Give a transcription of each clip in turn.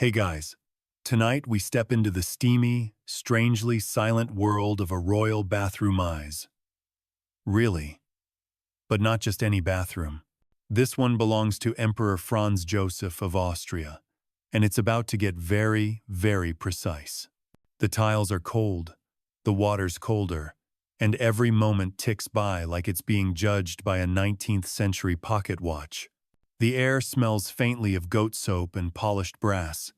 Hey guys, tonight we step into the steamy, strangely silent world of a royal bathroom eyes. Really, but not just any bathroom. This one belongs to Emperor Franz Joseph of Austria, and it's about to get very, very precise. The tiles are cold, the water's colder, and every moment ticks by like it's being judged by a 19th century pocket watch. The air smells faintly of goat soap and polished brass.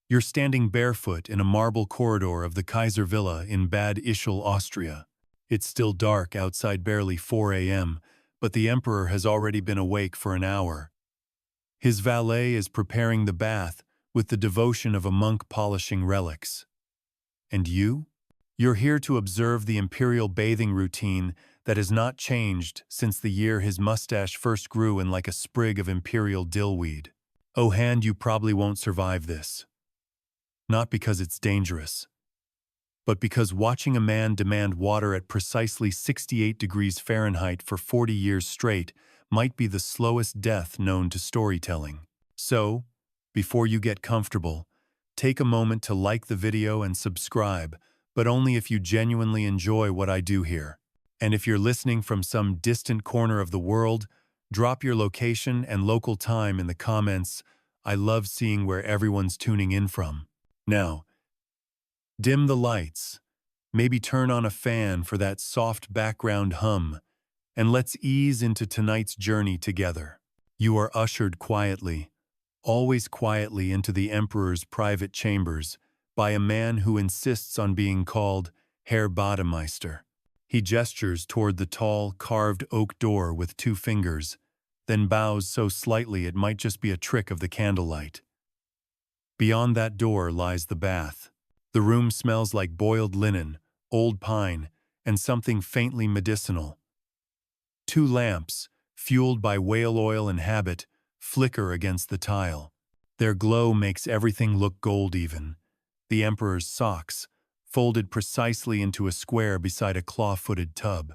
You're standing barefoot in a marble corridor of the Kaiser Villa in Bad Ischl, Austria. It's still dark outside, barely 4 a.m., but the emperor has already been awake for an hour. His valet is preparing the bath with the devotion of a monk polishing relics. And you? You're here to observe the imperial bathing routine that has not changed since the year his mustache first grew in like a sprig of imperial dillweed. Oh, hand, you probably won't survive this. Not because it's dangerous, but because watching a man demand water at precisely 68 degrees Fahrenheit for 40 years straight might be the slowest death known to storytelling. So, before you get comfortable, take a moment to like the video and subscribe, but only if you genuinely enjoy what I do here. And if you're listening from some distant corner of the world, drop your location and local time in the comments. I love seeing where everyone's tuning in from. Now, dim the lights, maybe turn on a fan for that soft background hum, and let's ease into tonight's journey together. You are ushered quietly, always quietly, into the emperor's private chambers by a man who insists on being called Herr Bademeister. He gestures toward the tall, carved oak door with 2 fingers, then bows so slightly it might just be a trick of the candlelight. Beyond that door lies the bath. The room smells like boiled linen, old pine, and something faintly medicinal. 2 lamps, fueled by whale oil and habit, flicker against the tile. Their glow makes everything look gold even. The emperor's socks, folded precisely into a square beside a claw-footed tub.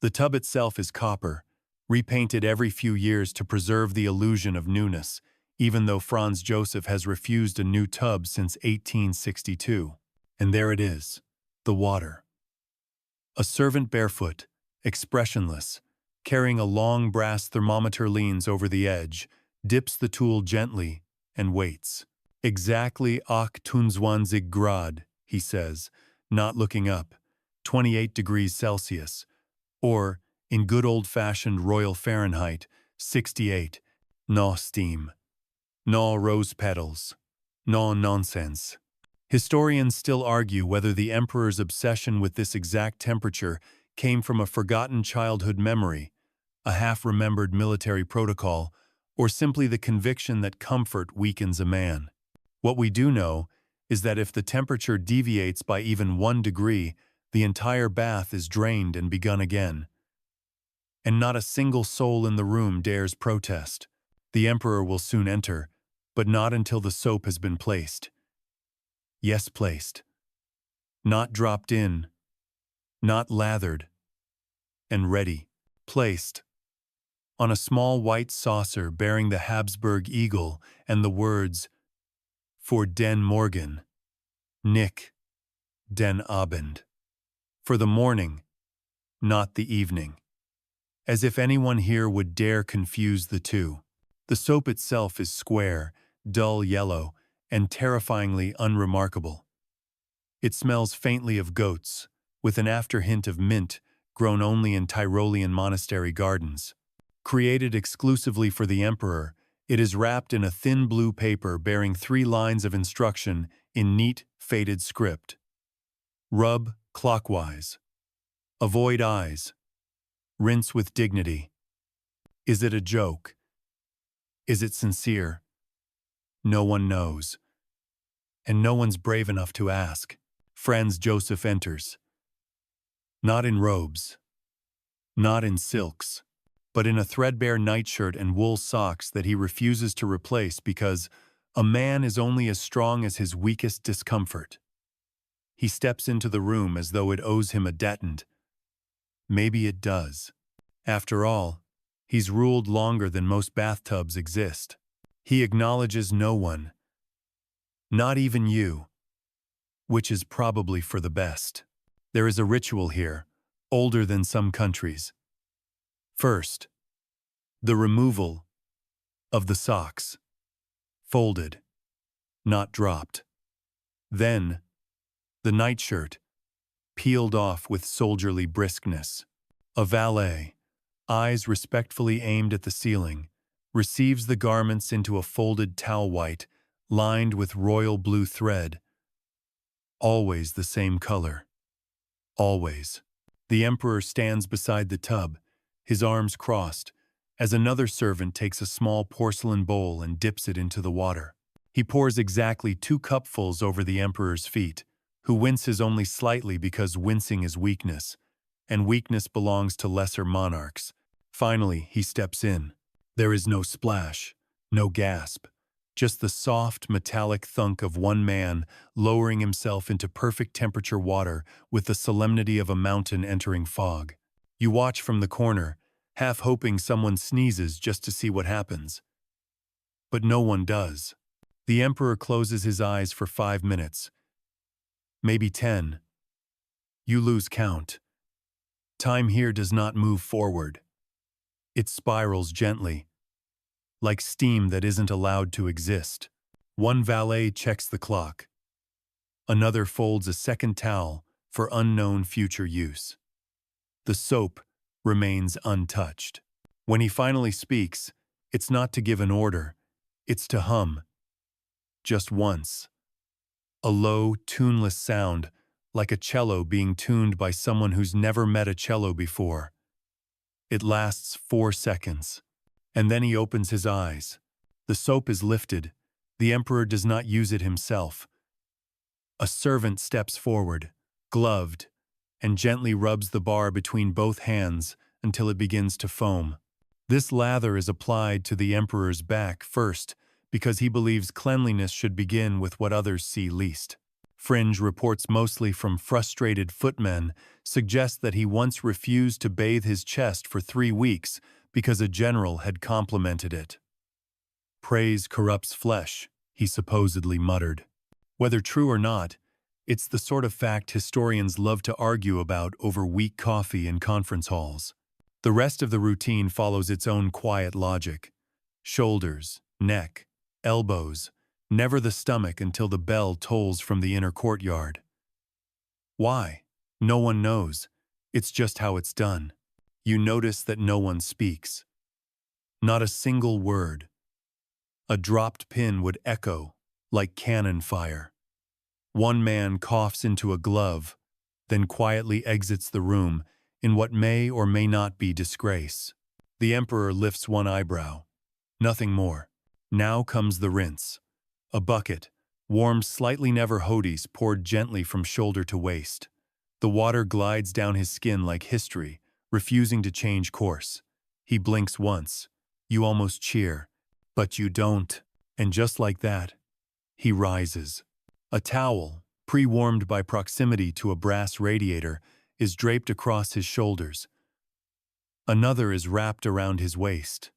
The tub itself is copper, repainted every few years to preserve the illusion of newness, even though Franz Joseph has refused a new tub since 1862. And there it is, the water. A servant barefoot, expressionless, carrying a long brass thermometer leans over the edge, dips the tool gently, and waits. Exactly 28 Grad, he says, not looking up, 28 degrees Celsius, or, in good old-fashioned royal Fahrenheit, 68, no steam. No rose petals. No nonsense. Historians still argue whether the emperor's obsession with this exact temperature came from a forgotten childhood memory, a half-remembered military protocol, or simply the conviction that comfort weakens a man. What we do know is that if the temperature deviates by even 1 degree, the entire bath is drained and begun again. And not a single soul in the room dares protest. The emperor will soon enter, but not until the soap has been placed. Yes, placed. Not dropped in. Not lathered. And ready. Placed. On a small white saucer bearing the Habsburg eagle and the words, "For den Morgen, Nick, den Abend." For the morning, not the evening. As if anyone here would dare confuse the two. The soap itself is square, dull yellow, and terrifyingly unremarkable. It smells faintly of goats, with an after-hint of mint grown only in Tyrolean monastery gardens. Created exclusively for the emperor, it is wrapped in a thin blue paper bearing 3 lines of instruction in neat, faded script. Rub clockwise. Avoid eyes. Rinse with dignity. Is it a joke? Is it sincere? No one knows. And no one's brave enough to ask. Franz Joseph enters. Not in robes. Not in silks. But in a threadbare nightshirt and wool socks that he refuses to replace because a man is only as strong as his weakest discomfort. He steps into the room as though it owes him a debt. Maybe it does. After all, he's ruled longer than most bathtubs exist. He acknowledges no one. Not even you, which is probably for the best. There is a ritual here, older than some countries. First, the removal of the socks, folded, not dropped. Then, the nightshirt, peeled off with soldierly briskness. A valet, eyes respectfully aimed at the ceiling, receives the garments into a folded towel white, lined with royal blue thread. Always the same color. Always. The emperor stands beside the tub, his arms crossed, as another servant takes a small porcelain bowl and dips it into the water. He pours exactly 2 cupfuls over the emperor's feet, who winces only slightly because wincing is weakness, and weakness belongs to lesser monarchs. Finally, he steps in. There is no splash, no gasp, just the soft, metallic thunk of one man lowering himself into perfect temperature water with the solemnity of a mountain entering fog. You watch from the corner, half hoping someone sneezes just to see what happens. But no one does. The emperor closes his eyes for 5 minutes, maybe 10. You lose count. Time here does not move forward. It spirals gently, like steam that isn't allowed to exist. One valet checks the clock. Another folds a second towel for unknown future use. The soap remains untouched. When he finally speaks, it's not to give an order, it's to hum. Just once. A low, tuneless sound, like a cello being tuned by someone who's never met a cello before. It lasts 4 seconds. And then he opens his eyes. The soap is lifted. The emperor does not use it himself. A servant steps forward, gloved, and gently rubs the bar between both hands until it begins to foam. This lather is applied to the emperor's back first because he believes cleanliness should begin with what others see least. Fringe reports mostly from frustrated footmen suggest that he once refused to bathe his chest for 3 weeks because a general had complimented it. Praise corrupts flesh, he supposedly muttered. Whether true or not, it's the sort of fact historians love to argue about over weak coffee in conference halls. The rest of the routine follows its own quiet logic. Shoulders, neck, elbows, never the stomach until the bell tolls from the inner courtyard. Why? No one knows. It's just how it's done. You notice that no one speaks. Not a single word. A dropped pin would echo like cannon fire. One man coughs into a glove, then quietly exits the room in what may or may not be disgrace. The emperor lifts one eyebrow. Nothing more. Now comes the rinse. A bucket, warm slightly never hodies poured gently from shoulder to waist. The water glides down his skin like history, refusing to change course. He blinks once. You almost cheer, but you don't. And just like that, he rises. A towel, pre-warmed by proximity to a brass radiator, is draped across his shoulders. Another is wrapped around his waist.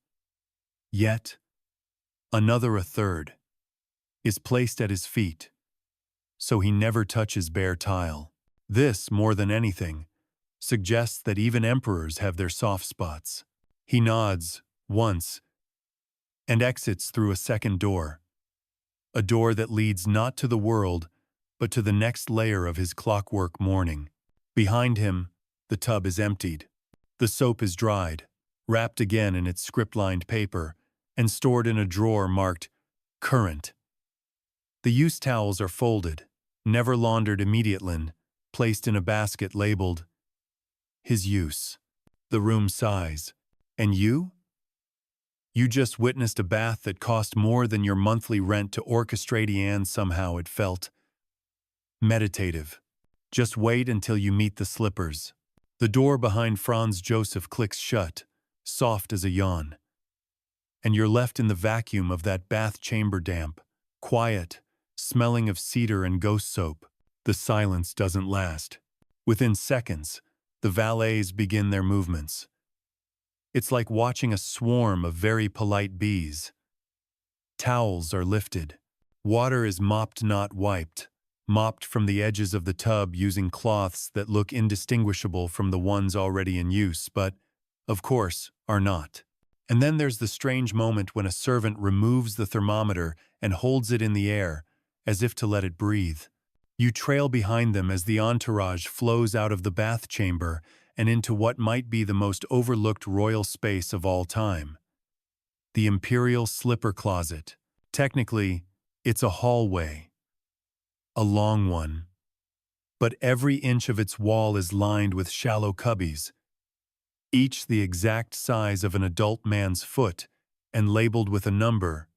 Yet, another, a third, is placed at his feet, so he never touches bare tile. This, more than anything, suggests that even emperors have their soft spots. He nods, once, and exits through a second door. A door that leads not to the world, but to the next layer of his clockwork morning. Behind him, the tub is emptied. The soap is dried, wrapped again in its script-lined paper, and stored in a drawer marked current. The used towels are folded, never laundered immediately, placed in a basket labeled his use. The room sighs. And you? You just witnessed a bath that cost more than your monthly rent to orchestrate, and somehow it felt meditative. Just wait until you meet the slippers. The door behind Franz Joseph clicks shut, soft as a yawn. And you're left in the vacuum of that bath chamber, damp, quiet, smelling of cedar and ghost soap. The silence doesn't last. Within seconds, the valets begin their movements. It's like watching a swarm of very polite bees. Towels are lifted, Water is mopped not wiped, mopped from the edges of the tub using cloths that look indistinguishable from the ones already in use, but, of course, are not. And then there's the strange moment when a servant removes the thermometer and holds it in the air, as if to let it breathe. You trail behind them as the entourage flows out of the bath chamber and into what might be the most overlooked royal space of all time. The Imperial Slipper Closet. Technically, it's a hallway. A long one. But every inch of its wall is lined with shallow cubbies, each the exact size of an adult man's foot and labeled with a number,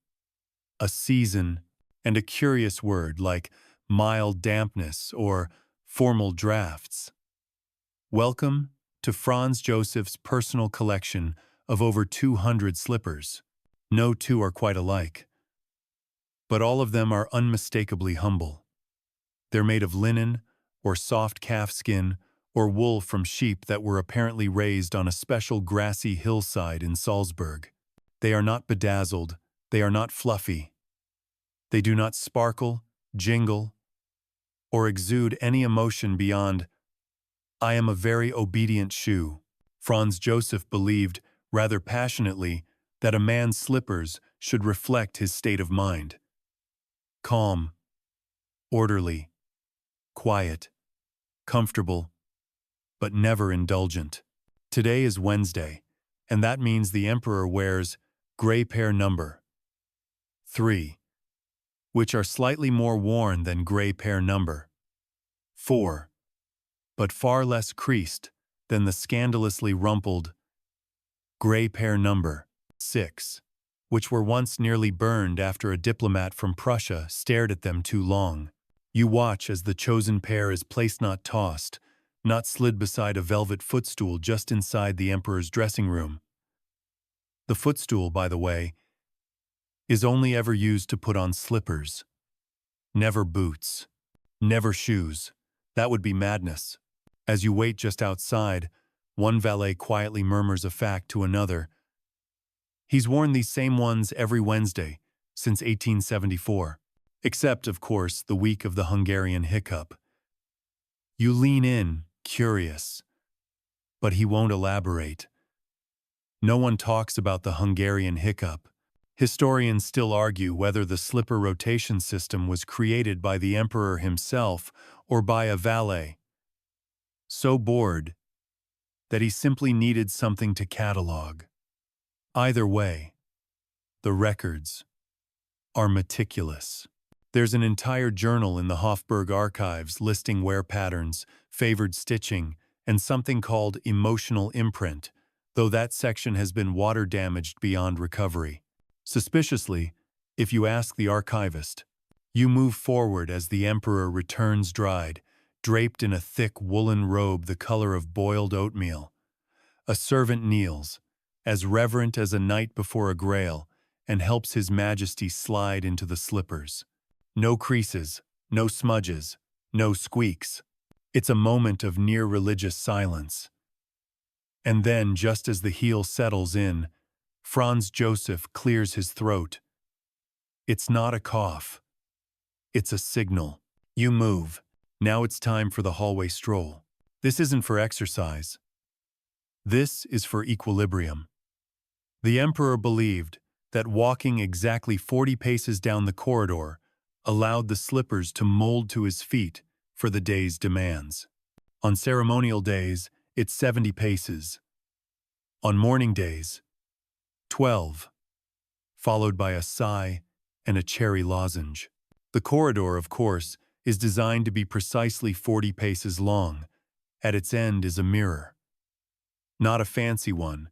a season, and a curious word like mild dampness or formal drafts. Welcome to Franz Joseph's personal collection of over 200 slippers. No two are quite alike, but all of them are unmistakably humble. They're made of linen or soft calf skin or wool from sheep that were apparently raised on a special grassy hillside in Salzburg. They are not bedazzled, they are not fluffy. They do not sparkle, jingle, or exude any emotion beyond, "I am a very obedient shoe." Franz Joseph believed, rather passionately, that a man's slippers should reflect his state of mind. Calm, orderly, quiet, comfortable, but never indulgent. Today is Wednesday, and that means the Emperor wears gray pair number 3, which are slightly more worn than gray pair number 4, but far less creased than the scandalously rumpled gray pair number 6, which were once nearly burned after a diplomat from Prussia stared at them too long. You watch as the chosen pair is placed, not tossed, not slid beside a velvet footstool just inside the Emperor's dressing room. The footstool, by the way, is only ever used to put on slippers. Never boots. Never shoes. That would be madness. As you wait just outside, one valet quietly murmurs a fact to another. He's worn these same ones every Wednesday since 1874, except, of course, the week of the Hungarian hiccup. You lean in, curious, but he won't elaborate. No one talks about the Hungarian hiccup. Historians still argue whether the slipper rotation system was created by the emperor himself or by a valet. So bored that he simply needed something to catalog. Either way, the records are meticulous. There's an entire journal in the Hofburg archives listing wear patterns, favored stitching, and something called emotional imprint, though that section has been water damaged beyond recovery. Suspiciously, if you ask the archivist, you move forward as the emperor returns dried, draped in a thick woolen robe the color of boiled oatmeal. A servant kneels, as reverent as a knight before a grail, and helps His Majesty slide into the slippers. No creases, no smudges, no squeaks. It's a moment of near-religious silence. And then, just as the heel settles in, Franz Joseph clears his throat. It's not a cough. It's a signal. You move. Now it's time for the hallway stroll. This isn't for exercise. This is for equilibrium. The emperor believed that walking exactly 40 paces down the corridor allowed the slippers to mold to his feet for the day's demands. On ceremonial days, it's 70 paces. On morning days, 12, followed by a sigh and a cherry lozenge. The corridor, of course, is designed to be precisely 40 paces long. At its end is a mirror. Not a fancy one,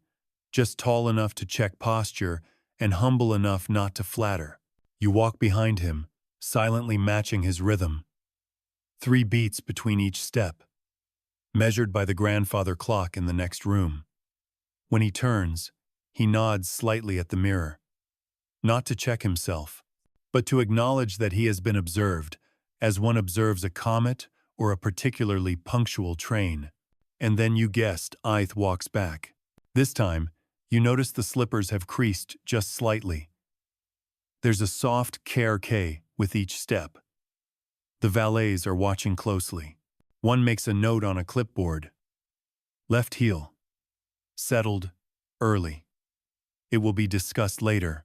just tall enough to check posture and humble enough not to flatter. You walk behind him, silently matching his rhythm. 3 beats between each step, measured by the grandfather clock in the next room. When he turns, he nods slightly at the mirror, not to check himself, but to acknowledge that he has been observed, as one observes a comet or a particularly punctual train. And then you guessed, Ith walks back. This time, you notice the slippers have creased just slightly. There's a soft K with each step. The valets are watching closely. One makes a note on a clipboard. Left heel. Settled. Early. It will be discussed later.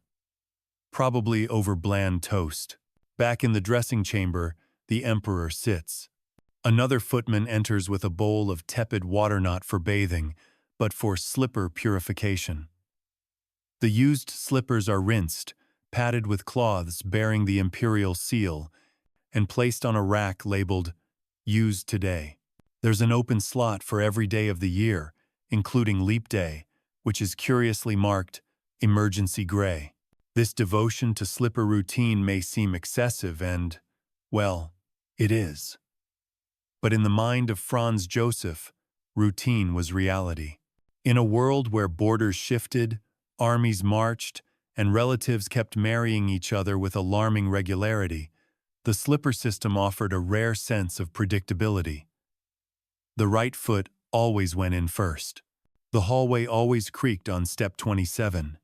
Probably over bland toast. Back in the dressing chamber, the emperor sits. Another footman enters with a bowl of tepid water not for bathing, but for slipper purification. The used slippers are rinsed, padded with cloths bearing the imperial seal, and placed on a rack labeled, "Used today." There's an open slot for every day of the year, including leap day, which is curiously marked, "Emergency Gray." This devotion to slipper routine may seem excessive and, well, it is. But in the mind of Franz Joseph, routine was reality. In a world where borders shifted, armies marched, and relatives kept marrying each other with alarming regularity, the slipper system offered a rare sense of predictability. The right foot always went in first. The hallway always creaked on step 27.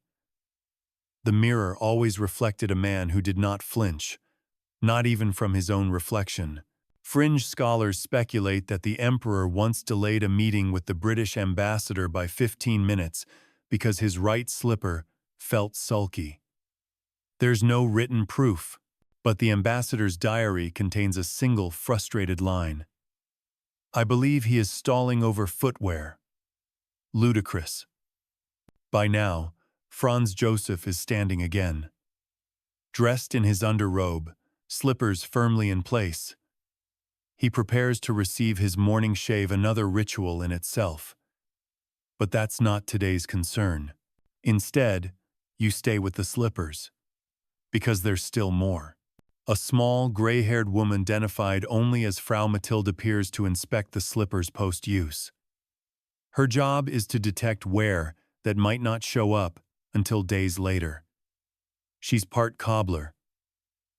The mirror always reflected a man who did not flinch, not even from his own reflection. Fringe scholars speculate that the emperor once delayed a meeting with the British ambassador by 15 minutes because his right slipper felt sulky. There's no written proof, but the ambassador's diary contains a single frustrated line. "I believe he is stalling over footwear." Ludicrous. By now, Franz Joseph is standing again. Dressed in his underrobe, slippers firmly in place, he prepares to receive his morning shave, another ritual in itself. But that's not today's concern. Instead, you stay with the slippers. Because there's still more. A small, gray-haired woman identified only as Frau Mathilde appears to inspect the slippers post-use. Her job is to detect wear that might not show up until days later. She's part cobbler,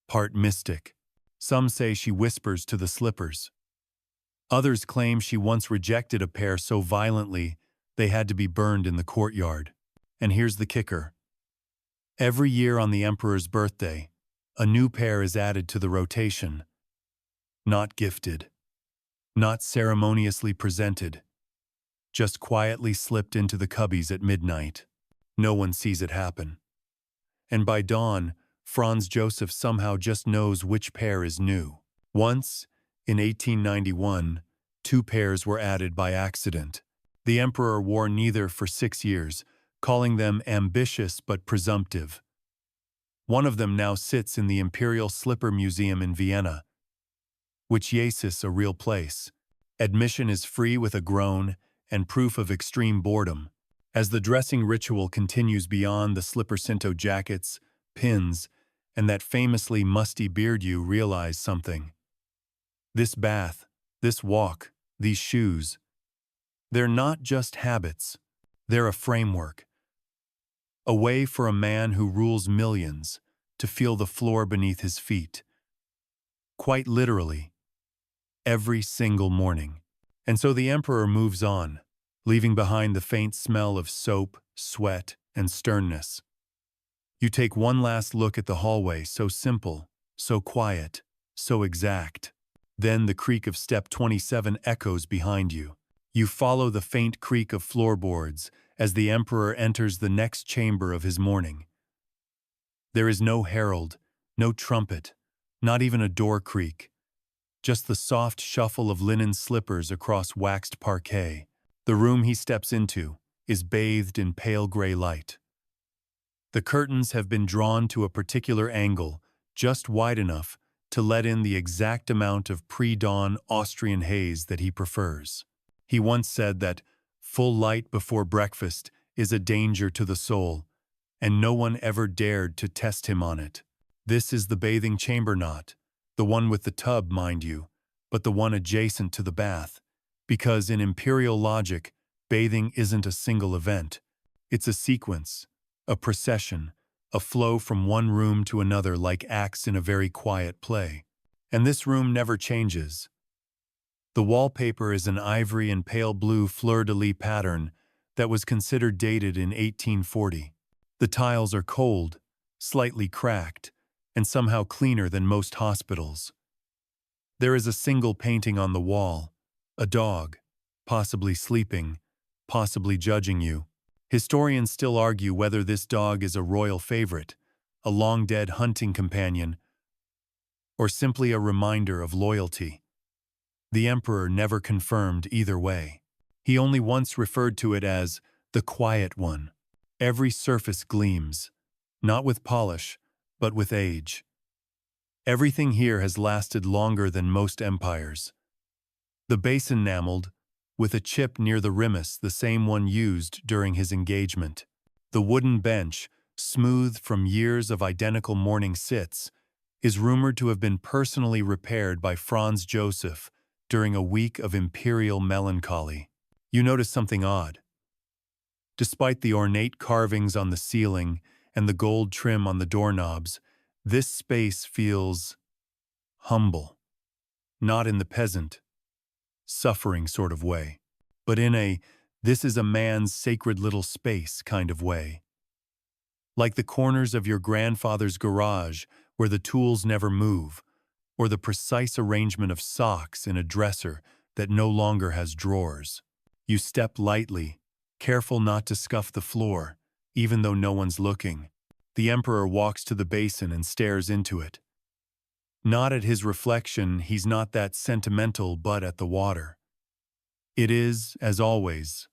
part mystic. Some say she whispers to the slippers. Others claim she once rejected a pair so violently they had to be burned in the courtyard. And here's the kicker. Every year on the emperor's birthday, a new pair is added to the rotation. Not gifted. Not ceremoniously presented. Just quietly slipped into the cubbies at midnight. No one sees it happen. And by dawn, Franz Joseph somehow just knows which pair is new. Once, in 1891, 2 pairs were added by accident. The emperor wore neither for 6 years, calling them ambitious but presumptive. One of them now sits in the Imperial Slipper Museum in Vienna, which is a real place. Admission is free with a groan and proof of extreme boredom. As the dressing ritual continues beyond the slipper cinto jackets, pins, and that famously musty beard, you realize something. This bath, this walk, these shoes, they're not just habits, they're a framework. A way for a man who rules millions to feel the floor beneath his feet. Quite literally, every single morning. And so the emperor moves on, leaving behind the faint smell of soap, sweat, and sternness. You take one last look at the hallway, so simple, so quiet, so exact. Then the creak of step 27 echoes behind you. You follow the faint creak of floorboards as the emperor enters the next chamber of his morning. There is no herald, no trumpet, not even a door creak. Just the soft shuffle of linen slippers across waxed parquet. The room he steps into is bathed in pale gray light. The curtains have been drawn to a particular angle, just wide enough to let in the exact amount of pre-dawn Austrian haze that he prefers. He once said that full light before breakfast is a danger to the soul, and no one ever dared to test him on it. This is the bathing chamber, not the one with the tub, mind you, but the one adjacent to the bath, because in imperial logic, bathing isn't a single event. It's a sequence, a procession, a flow from one room to another like acts in a very quiet play. And this room never changes. The wallpaper is an ivory and pale blue fleur-de-lis pattern that was considered dated in 1840. The tiles are cold, slightly cracked, and somehow cleaner than most hospitals. There is a single painting on the wall, a dog, possibly sleeping, possibly judging you. Historians still argue whether this dog is a royal favorite, a long-dead hunting companion, or simply a reminder of loyalty. The emperor never confirmed either way. He only once referred to it as the quiet one. Every surface gleams, not with polish, but with age. Everything here has lasted longer than most empires. The base enameled, with a chip near the rimmus, the same one used during his engagement. The wooden bench, smoothed from years of identical morning sits, is rumored to have been personally repaired by Franz Joseph during a week of imperial melancholy. You notice something odd. Despite the ornate carvings on the ceiling and the gold trim on the doorknobs, this space feels humble. Not in the peasant, suffering sort of way, but in a "this is a man's sacred little space" kind of way. Like the corners of your grandfather's garage where the tools never move, or the precise arrangement of socks in a dresser that no longer has drawers. You step lightly, careful not to scuff the floor, even though no one's looking. The emperor walks to the basin and stares into it. Not at his reflection, he's not that sentimental, but at the water. It is, as always,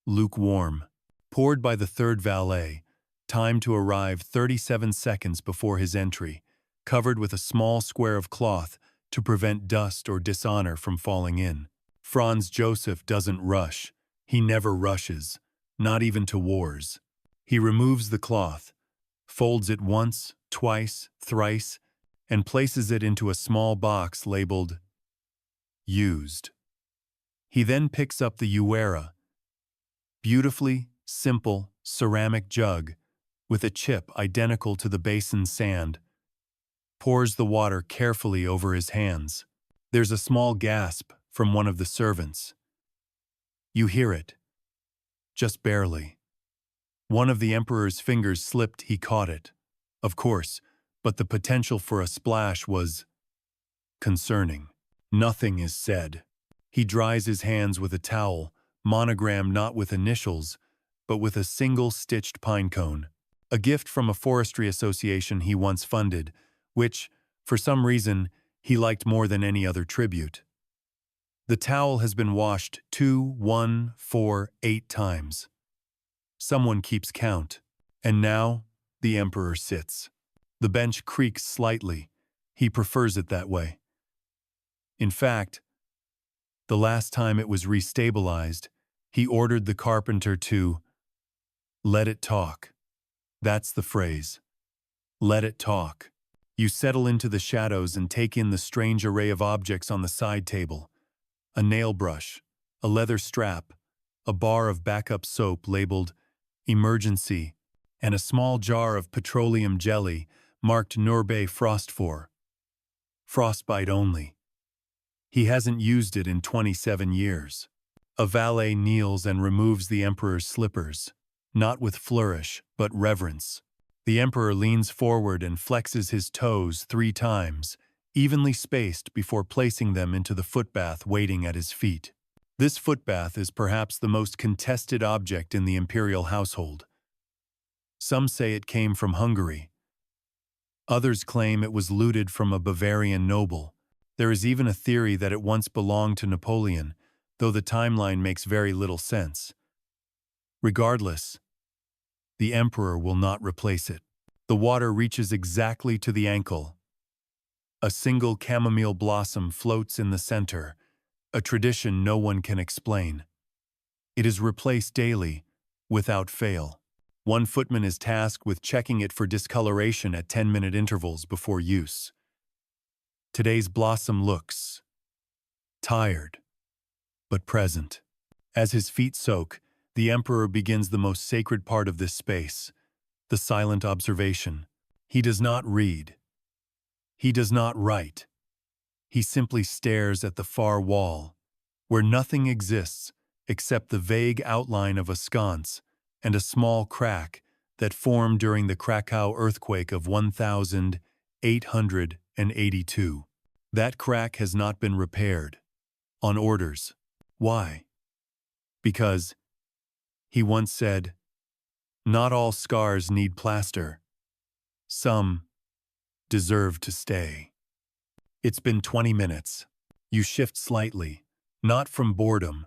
lukewarm. Poured by the third valet, timed to arrive 37 seconds before his entry, covered with a small square of cloth to prevent dust or dishonor from falling in. Franz Joseph doesn't rush. He never rushes, not even to wars. He removes the cloth, folds it once, twice, thrice, and places it into a small box labeled used. He then picks up the Uera, beautifully simple ceramic jug with a chip identical to the basin's sand, pours the water carefully over his hands. There's a small gasp from one of the servants. You hear it, just barely. One of the emperor's fingers slipped, he caught it, of course, but the potential for a splash was concerning. Nothing is said. He dries his hands with a towel, monogrammed not with initials, but with a single stitched pine cone, a gift from a forestry association he once funded, which, for some reason, he liked more than any other tribute. The towel has been washed 2, 1, 4, 8 times. Someone keeps count. And now, the emperor sits. The bench creaks slightly. He prefers it that way. In fact, the last time it was restabilized, he ordered the carpenter to let it talk. That's the phrase. Let it talk. You settle into the shadows and take in the strange array of objects on the side table. A nail brush, a leather strap, a bar of backup soap labeled emergency, and a small jar of petroleum jelly marked Nurbe Frostfor. Frostbite only. He hasn't used it in 27 years. A valet kneels and removes the emperor's slippers, not with flourish, but reverence. The emperor leans forward and flexes his toes 3 times, evenly spaced before placing them into the footbath waiting at his feet. This footbath is perhaps the most contested object in the imperial household. Some say it came from Hungary. Others claim it was looted from a Bavarian noble. There is even a theory that it once belonged to Napoleon, though the timeline makes very little sense. Regardless, the emperor will not replace it. The water reaches exactly to the ankle. A single chamomile blossom floats in the center, a tradition no one can explain. It is replaced daily, without fail. One footman is tasked with checking it for discoloration at 10-minute intervals before use. Today's blossom looks tired, but present. As his feet soak, the emperor begins the most sacred part of this space, the silent observation. He does not read. He does not write. He simply stares at the far wall, where nothing exists except the vague outline of a sconce and a small crack that formed during the Krakow earthquake of 1000 882. That crack has not been repaired. On orders. Why? Because, he once said, not all scars need plaster. Some deserve to stay. It's been 20 minutes. You shift slightly, not from boredom,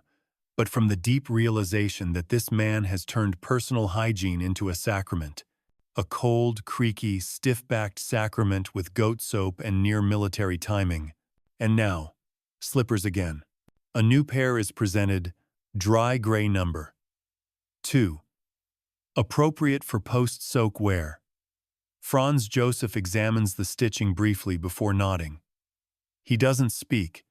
but from the deep realization that this man has turned personal hygiene into a sacrament. A cold, creaky, stiff-backed sacrament with goat soap and near-military timing. And now, slippers again. A new pair is presented, dry gray number 2. Appropriate for post-soak wear. Franz Joseph examines the stitching briefly before nodding. He doesn't speak.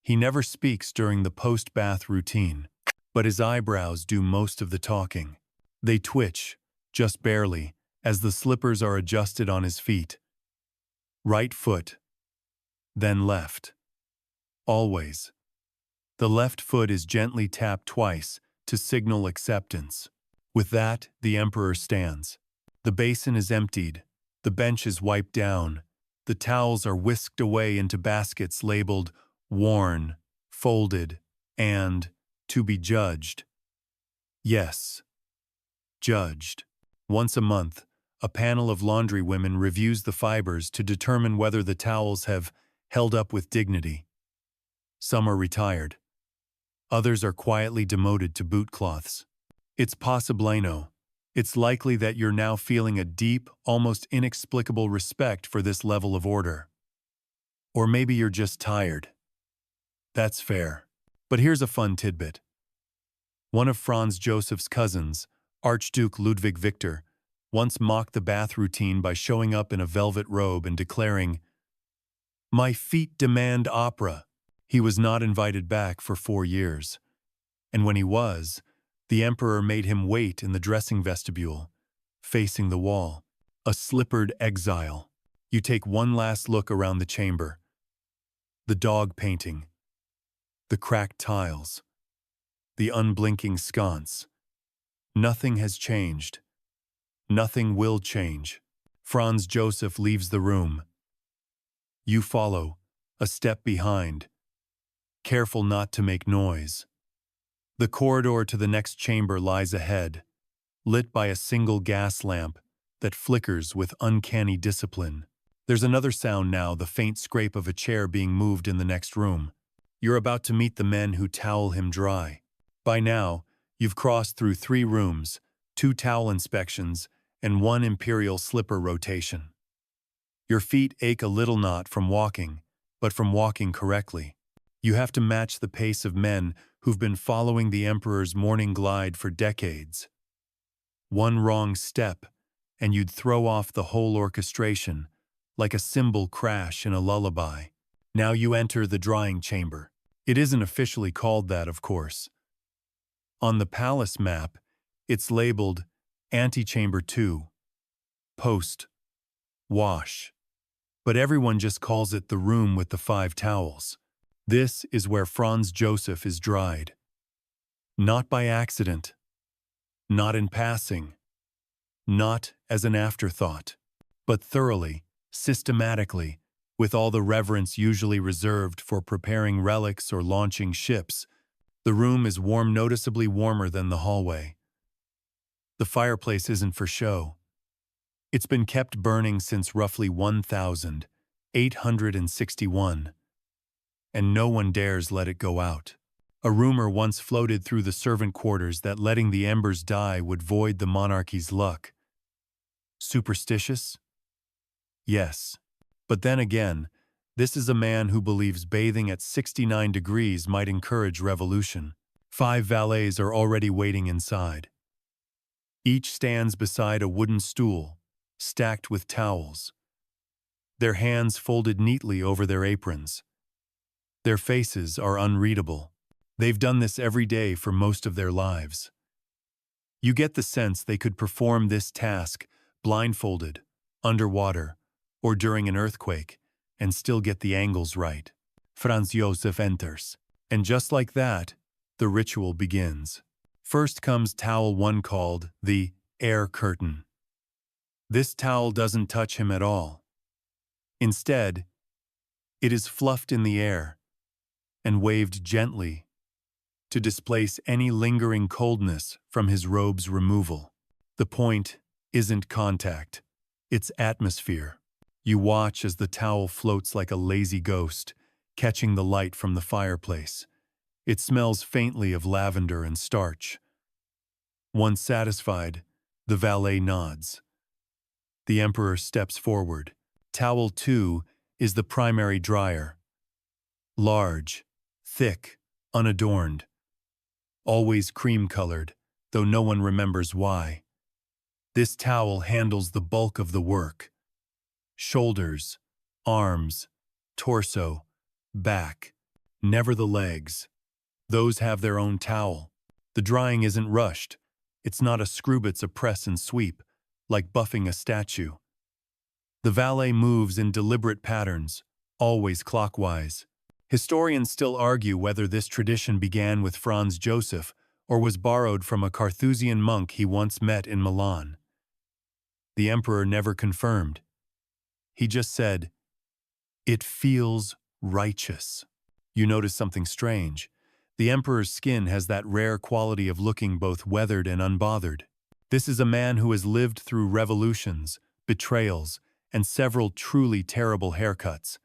He never speaks during the post-bath routine, but his eyebrows do most of the talking. They twitch, just barely, as the slippers are adjusted on his feet. Right foot, then left. Always. The left foot is gently tapped twice to signal acceptance. With that, the emperor stands. The basin is emptied. The bench is wiped down. The towels are whisked away into baskets labeled worn, folded, and to be judged. Yes, judged. Once a month, a panel of laundry women reviews the fibers to determine whether the towels have held up with dignity. Some are retired. Others are quietly demoted to bootcloths. It's possibleno. It's likely that you're now feeling a deep, almost inexplicable respect for this level of order. Or maybe you're just tired. That's fair. But here's a fun tidbit. One of Franz Joseph's cousins, Archduke Ludwig Victor, once mocked the bath routine by showing up in a velvet robe and declaring, "My feet demand opera." He was not invited back for 4 years. And when he was, the emperor made him wait in the dressing vestibule, facing the wall. A slippered exile. You take one last look around the chamber. The dog painting. The cracked tiles. The unblinking sconce. Nothing has changed. Nothing will change. Franz Joseph leaves the room. You follow, a step behind, careful not to make noise. The corridor to the next chamber lies ahead, lit by a single gas lamp that flickers with uncanny discipline. There's another sound now, the faint scrape of a chair being moved in the next room. You're about to meet the men who towel him dry. By now, you've crossed through 3 rooms, 2 towel inspections, and 1 imperial slipper rotation. Your feet ache a little not from walking, but from walking correctly. You have to match the pace of men who've been following the emperor's morning glide for decades. One wrong step, and you'd throw off the whole orchestration, like a cymbal crash in a lullaby. Now you enter the drying chamber. It isn't officially called that, of course. On the palace map, it's labeled Antechamber 2, Post, Wash. But everyone just calls it the room with the 5 towels. This is where Franz Joseph is dried. Not by accident. Not in passing. Not as an afterthought. But thoroughly, systematically, with all the reverence usually reserved for preparing relics or launching ships. The room is warm, noticeably warmer than the hallway. The fireplace isn't for show. It's been kept burning since roughly 1861. And no one dares let it go out. A rumor once floated through the servant quarters that letting the embers die would void the monarchy's luck. Superstitious? Yes. But then again, this is a man who believes bathing at 69 degrees might encourage revolution. 5 valets are already waiting inside. Each stands beside a wooden stool, stacked with towels. Their hands folded neatly over their aprons. Their faces are unreadable. They've done this every day for most of their lives. You get the sense they could perform this task blindfolded, underwater, or during an earthquake, and still get the angles right. Franz Joseph enters. And just like that, the ritual begins. First comes towel 1 called the air curtain. This towel doesn't touch him at all. Instead, it is fluffed in the air and waved gently to displace any lingering coldness from his robe's removal. The point isn't contact, it's atmosphere. You watch as the towel floats like a lazy ghost, catching the light from the fireplace. It smells faintly of lavender and starch. Once satisfied, the valet nods. The emperor steps forward. Towel 2 is the primary dryer. Large, thick, unadorned. Always cream-colored, though no one remembers why. This towel handles the bulk of the work. Shoulders, arms, torso, back, never the legs. Those have their own towel. The drying isn't rushed. It's not a scrubit's press and sweep, like buffing a statue. The valet moves in deliberate patterns, always clockwise. Historians still argue whether this tradition began with Franz Joseph or was borrowed from a Carthusian monk he once met in Milan. The emperor never confirmed. He just said, "It feels righteous." You notice something strange. The emperor's skin has that rare quality of looking both weathered and unbothered. This is a man who has lived through revolutions, betrayals, and several truly terrible haircuts,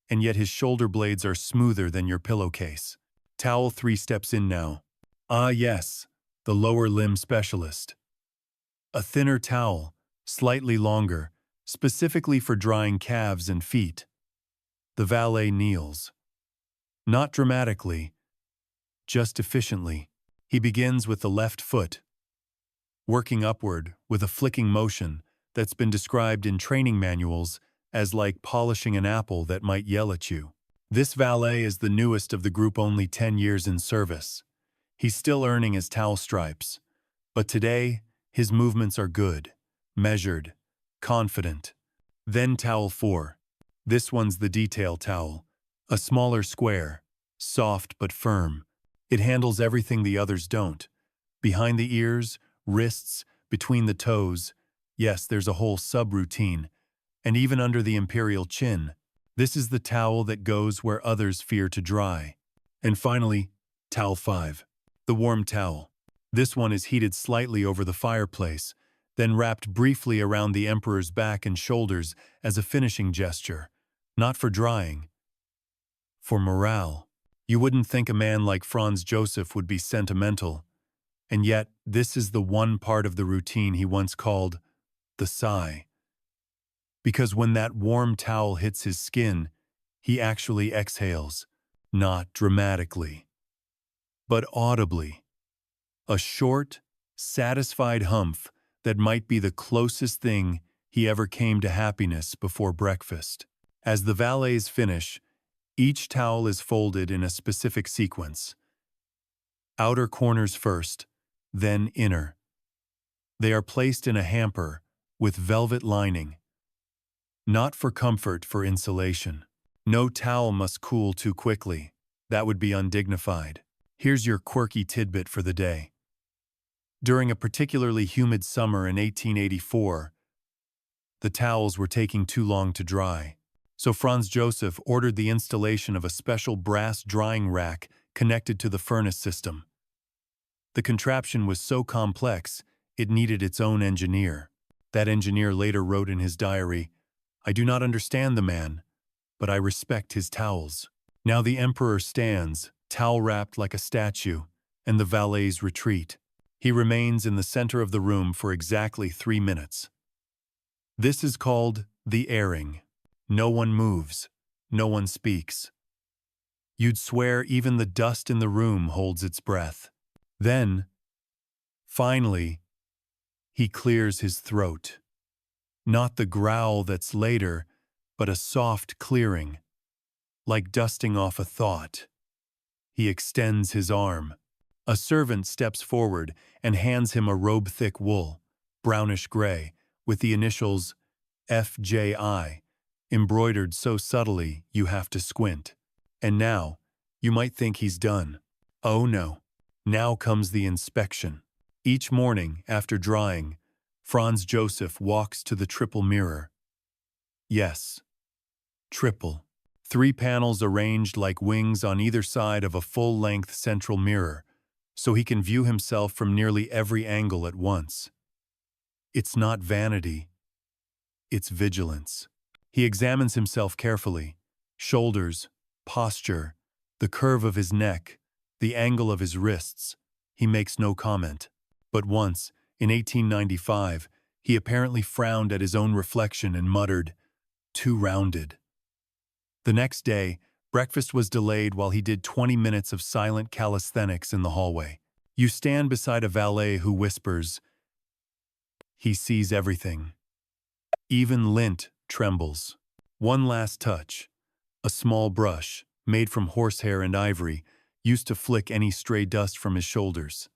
and yet his shoulder blades are smoother than your pillowcase. Towel 3 steps in now. Ah yes, the lower limb specialist. A thinner towel, slightly longer, specifically for drying calves and feet. The valet kneels. Not dramatically, just efficiently. He begins with the left foot, working upward with a flicking motion that's been described in training manuals as like polishing an apple that might yell at you. This valet is the newest of the group, only 10 years in service. He's still earning his towel stripes, but today his movements are good, measured, confident. Then towel 4. This one's the detail towel, a smaller square, soft but firm. It handles everything the others don't. Behind the ears, wrists, between the toes. Yes, there's a whole subroutine. And even under the imperial chin. This is the towel that goes where others fear to dry. And finally, towel 5. The warm towel. This one is heated slightly over the fireplace, then wrapped briefly around the emperor's back and shoulders as a finishing gesture. Not for drying. For morale. You wouldn't think a man like Franz Joseph would be sentimental, and yet this is the one part of the routine he once called the sigh. Because when that warm towel hits his skin, he actually exhales, not dramatically, but audibly. A short, satisfied humph that might be the closest thing he ever came to happiness before breakfast. As the valets finish, each towel is folded in a specific sequence. Outer corners first, then inner. They are placed in a hamper with velvet lining. Not for comfort, for insulation. No towel must cool too quickly. That would be undignified. Here's your quirky tidbit for the day. During a particularly humid summer in 1884, the towels were taking too long to dry. So Franz Joseph ordered the installation of a special brass drying rack connected to the furnace system. The contraption was so complex, it needed its own engineer. That engineer later wrote in his diary, "I do not understand the man, but I respect his towels." Now the emperor stands, towel-wrapped like a statue, and the valets retreat. He remains in the center of the room for exactly 3 minutes. This is called the airing. No one moves. No one speaks. You'd swear even the dust in the room holds its breath. Then, finally, he clears his throat. Not the growl that's later, but a soft clearing, like dusting off a thought. He extends his arm. A servant steps forward and hands him a robe-thick wool, brownish-gray, with the initials FJI, embroidered so subtly you have to squint. And now, you might think he's done. Oh no. Now comes the inspection. Each morning, after drying, Franz Joseph walks to the triple mirror. Yes, triple. 3 panels arranged like wings on either side of a full-length central mirror, so he can view himself from nearly every angle at once. It's not vanity, it's vigilance. He examines himself carefully: shoulders, posture, the curve of his neck, the angle of his wrists. He makes no comment. But once, in 1895, he apparently frowned at his own reflection and muttered, "Too rounded." The next day, breakfast was delayed while he did 20 minutes of silent calisthenics in the hallway. You stand beside a valet who whispers. He sees everything. Even lint trembles. One last touch. A small brush, made from horsehair and ivory, used to flick any stray dust from his shoulders.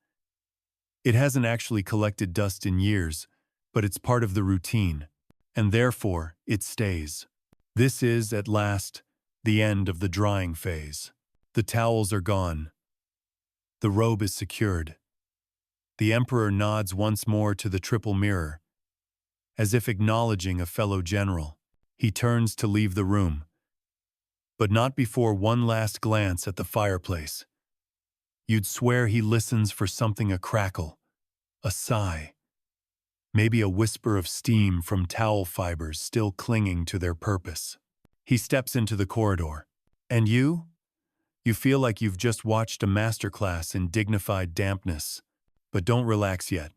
It hasn't actually collected dust in years, but it's part of the routine, and therefore it stays. This is, at last, the end of the drying phase. The towels are gone. The robe is secured. The emperor nods once more to the triple mirror, as if acknowledging a fellow general. He turns to leave the room, but not before one last glance at the fireplace. You'd swear he listens for something: a crackle, a sigh, maybe a whisper of steam from towel fibers still clinging to their purpose. He steps into the corridor. And you? You feel like you've just watched a masterclass in dignified dampness, but don't relax yet.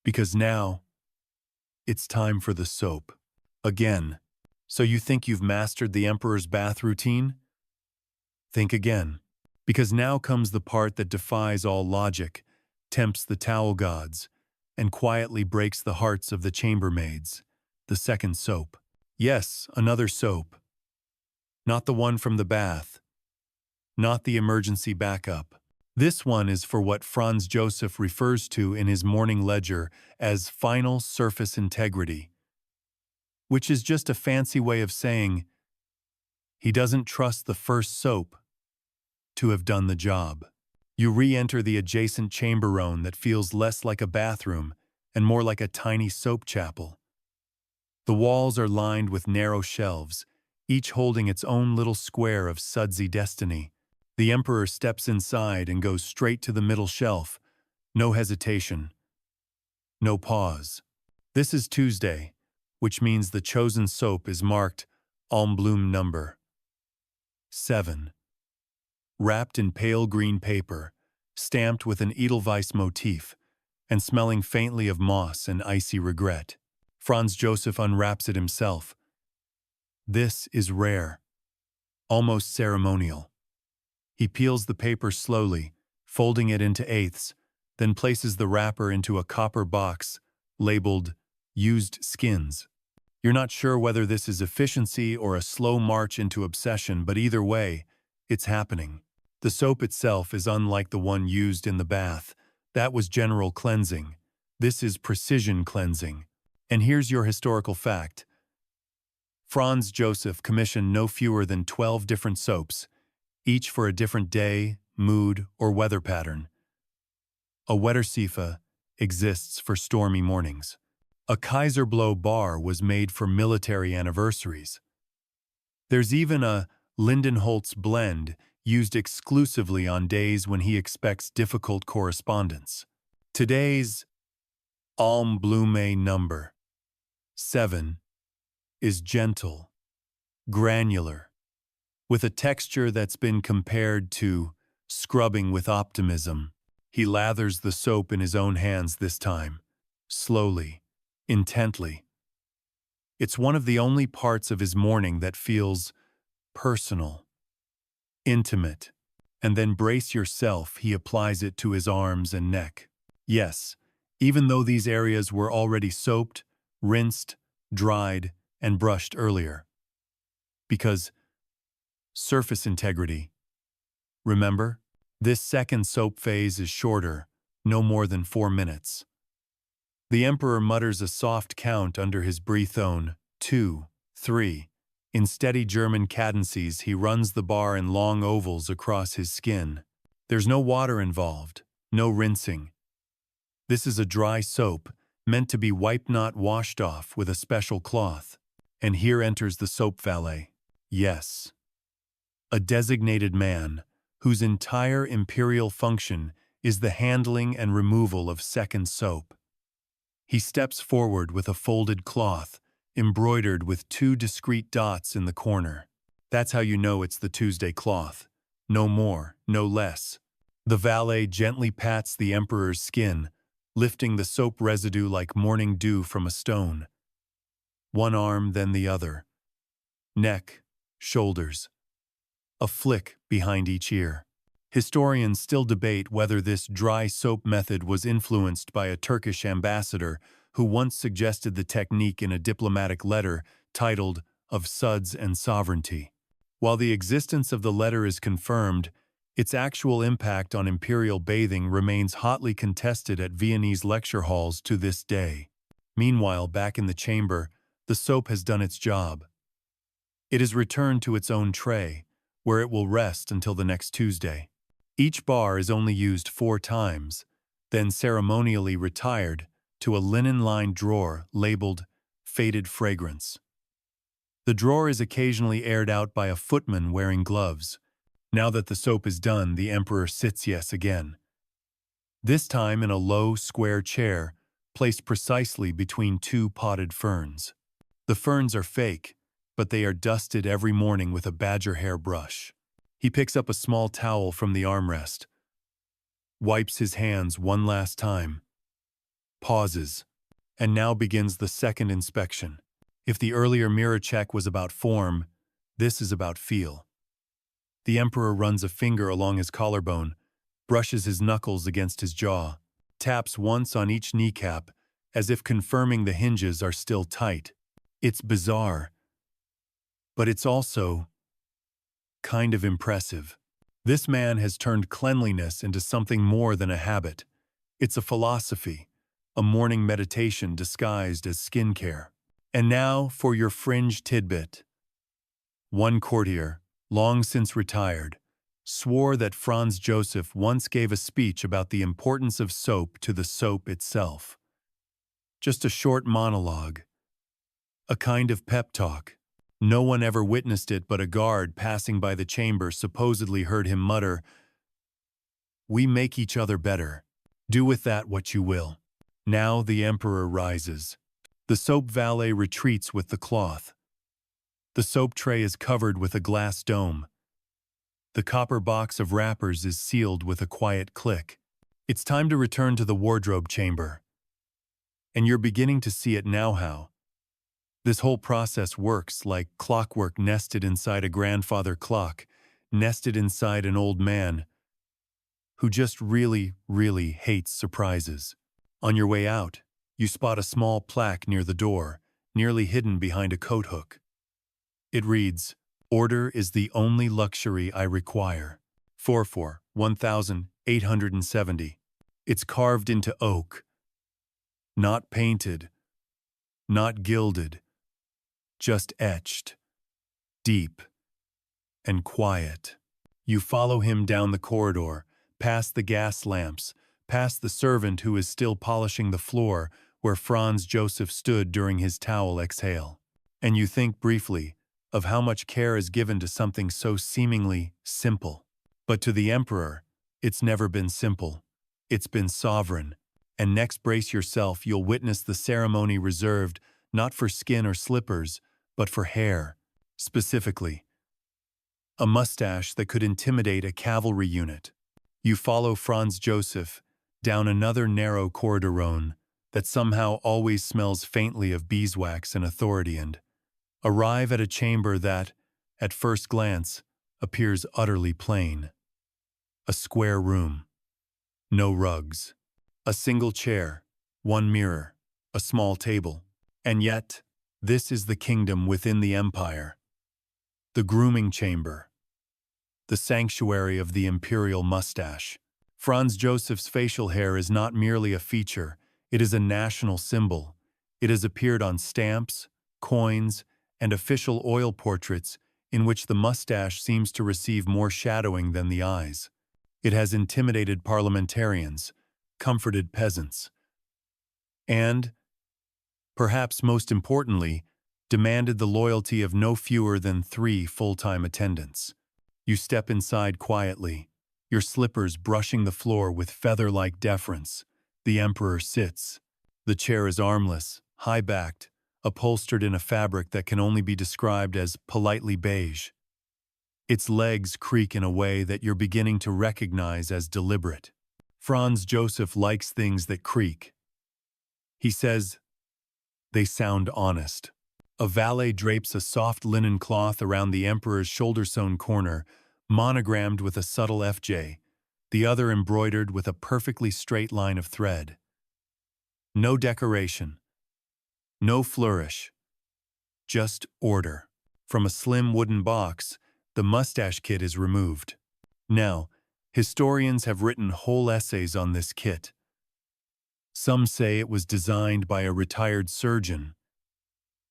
Because now, it's time for the soap. Again. So you think you've mastered the emperor's bath routine? Think again. Because now comes the part that defies all logic, tempts the towel gods, and quietly breaks the hearts of the chambermaids: the second soap. Yes, another soap. Not the one from the bath. Not the emergency backup. This one is for what Franz Joseph refers to in his morning ledger as final surface integrity, which is just a fancy way of saying he doesn't trust the first soap to have done the job. You re-enter the adjacent chamberone that feels less like a bathroom and more like a tiny soap chapel. The walls are lined with narrow shelves, each holding its own little square of sudsy destiny. The emperor steps inside and goes straight to the middle shelf. No hesitation. No pause. This is Tuesday, which means the chosen soap is marked Almbloom number 7. Wrapped in pale green paper, stamped with an Edelweiss motif, and smelling faintly of moss and icy regret. Franz Joseph unwraps it himself. This is rare, almost ceremonial. He peels the paper slowly, folding it into eighths, then places the wrapper into a copper box labeled Used Skins. You're not sure whether this is efficiency or a slow march into obsession, but either way, it's happening. The soap itself is unlike the one used in the bath. That was general cleansing. This is precision cleansing. And here's your historical fact. Franz Joseph commissioned no fewer than 12 different soaps, each for a different day, mood, or weather pattern. A Wettersifa exists for stormy mornings. A Kaiserblow bar was made for military anniversaries. There's even a Lindenholz blend used exclusively on days when he expects difficult correspondence. Today's Almblume number 7 is gentle, granular, with a texture that's been compared to scrubbing with optimism. He lathers the soap in his own hands this time, slowly, intently. It's one of the only parts of his morning that feels personal, intimate, and then brace yourself, he applies it to his arms and neck. Yes, even though these areas were already soaped, rinsed, dried, and brushed earlier. Because surface integrity. Remember, this second soap phase is shorter, no more than 4 minutes. The emperor mutters a soft count under his breath-own 2, 3. In steady German cadences, he runs the bar in long ovals across his skin. There's no water involved, no rinsing. This is a dry soap, meant to be wiped, not washed off with a special cloth. And here enters the soap valet. Yes, a designated man whose entire imperial function is the handling and removal of second soap. He steps forward with a folded cloth, embroidered with two discreet dots in the corner. That's how you know it's the Tuesday cloth. No more, no less. The valet gently pats the emperor's skin, lifting the soap residue like morning dew from a stone. One arm, then the other. Neck, shoulders. A flick behind each ear. Historians still debate whether this dry soap method was influenced by a Turkish ambassador who once suggested the technique in a diplomatic letter titled Of Suds and Sovereignty. While the existence of the letter is confirmed, its actual impact on imperial bathing remains hotly contested at Viennese lecture halls to this day. Meanwhile, back in the chamber, the soap has done its job. It is returned to its own tray, where it will rest until the next Tuesday. Each bar is only used 4 times, then ceremonially retired to a linen-lined drawer labeled Faded Fragrance. The drawer is occasionally aired out by a footman wearing gloves. Now that the soap is done, the emperor sits again. This time in a low, square chair, placed precisely between 2 potted ferns. The ferns are fake, but they are dusted every morning with a badger hair brush. He picks up a small towel from the armrest, wipes his hands one last time, pauses, and now begins the second inspection. If the earlier mirror check was about form, this is about feel. The emperor runs a finger along his collarbone, brushes his knuckles against his jaw, taps once on each kneecap, as if confirming the hinges are still tight. It's bizarre, but it's also kind of impressive. This man has turned cleanliness into something more than a habit. It's a philosophy, a morning meditation disguised as skincare. And now for your fringe tidbit. One courtier, long since retired, swore that Franz Joseph once gave a speech about the importance of soap to the soap itself. Just a short monologue, a kind of pep talk. No one ever witnessed it, but a guard passing by the chamber supposedly heard him mutter, "We make each other better. Do with that what you will." Now the emperor rises. The soap valet retreats with the cloth. The soap tray is covered with a glass dome. The copper box of wrappers is sealed with a quiet click. It's time to return to the wardrobe chamber. And you're beginning to see it now how this whole process works like clockwork nested inside a grandfather clock, nested inside an old man who just really, really hates surprises. On your way out, you spot a small plaque near the door, nearly hidden behind a coat hook. It reads, "Order is the only luxury I require. 1870. It's carved into oak, not painted, not gilded, just etched, deep, and quiet. You follow him down the corridor, past the gas lamps, past the servant who is still polishing the floor where Franz Joseph stood during his towel exhale. And you think briefly of how much care is given to something so seemingly simple. But to the emperor, it's never been simple. It's been sovereign. And next, brace yourself, you'll witness the ceremony reserved not for skin or slippers, but for hair, specifically. A mustache that could intimidate a cavalry unit. You follow Franz Joseph down another narrow corridor that somehow always smells faintly of beeswax and authority and arrive at a chamber that, at first glance, appears utterly plain. A square room. No rugs. A single chair, one mirror, a small table. And yet, this is the kingdom within the empire. The grooming chamber. The sanctuary of the imperial mustache. Franz Joseph's facial hair is not merely a feature, it is a national symbol. It has appeared on stamps, coins, and official oil portraits in which the mustache seems to receive more shadowing than the eyes. It has intimidated parliamentarians, comforted peasants, and, perhaps most importantly, demanded the loyalty of no fewer than 3 full-time attendants. You step inside quietly, your slippers brushing the floor with feather-like deference. The emperor sits. The chair is armless, high-backed, upholstered in a fabric that can only be described as politely beige. Its legs creak in a way that you're beginning to recognize as deliberate. Franz Joseph likes things that creak. He says, they sound honest. A valet drapes a soft linen cloth around the emperor's shoulder-sewn corner, monogrammed with a subtle FJ, the other embroidered with a perfectly straight line of thread. No decoration. No flourish. Just order. From a slim wooden box, the mustache kit is removed. Now, historians have written whole essays on this kit. Some say it was designed by a retired surgeon.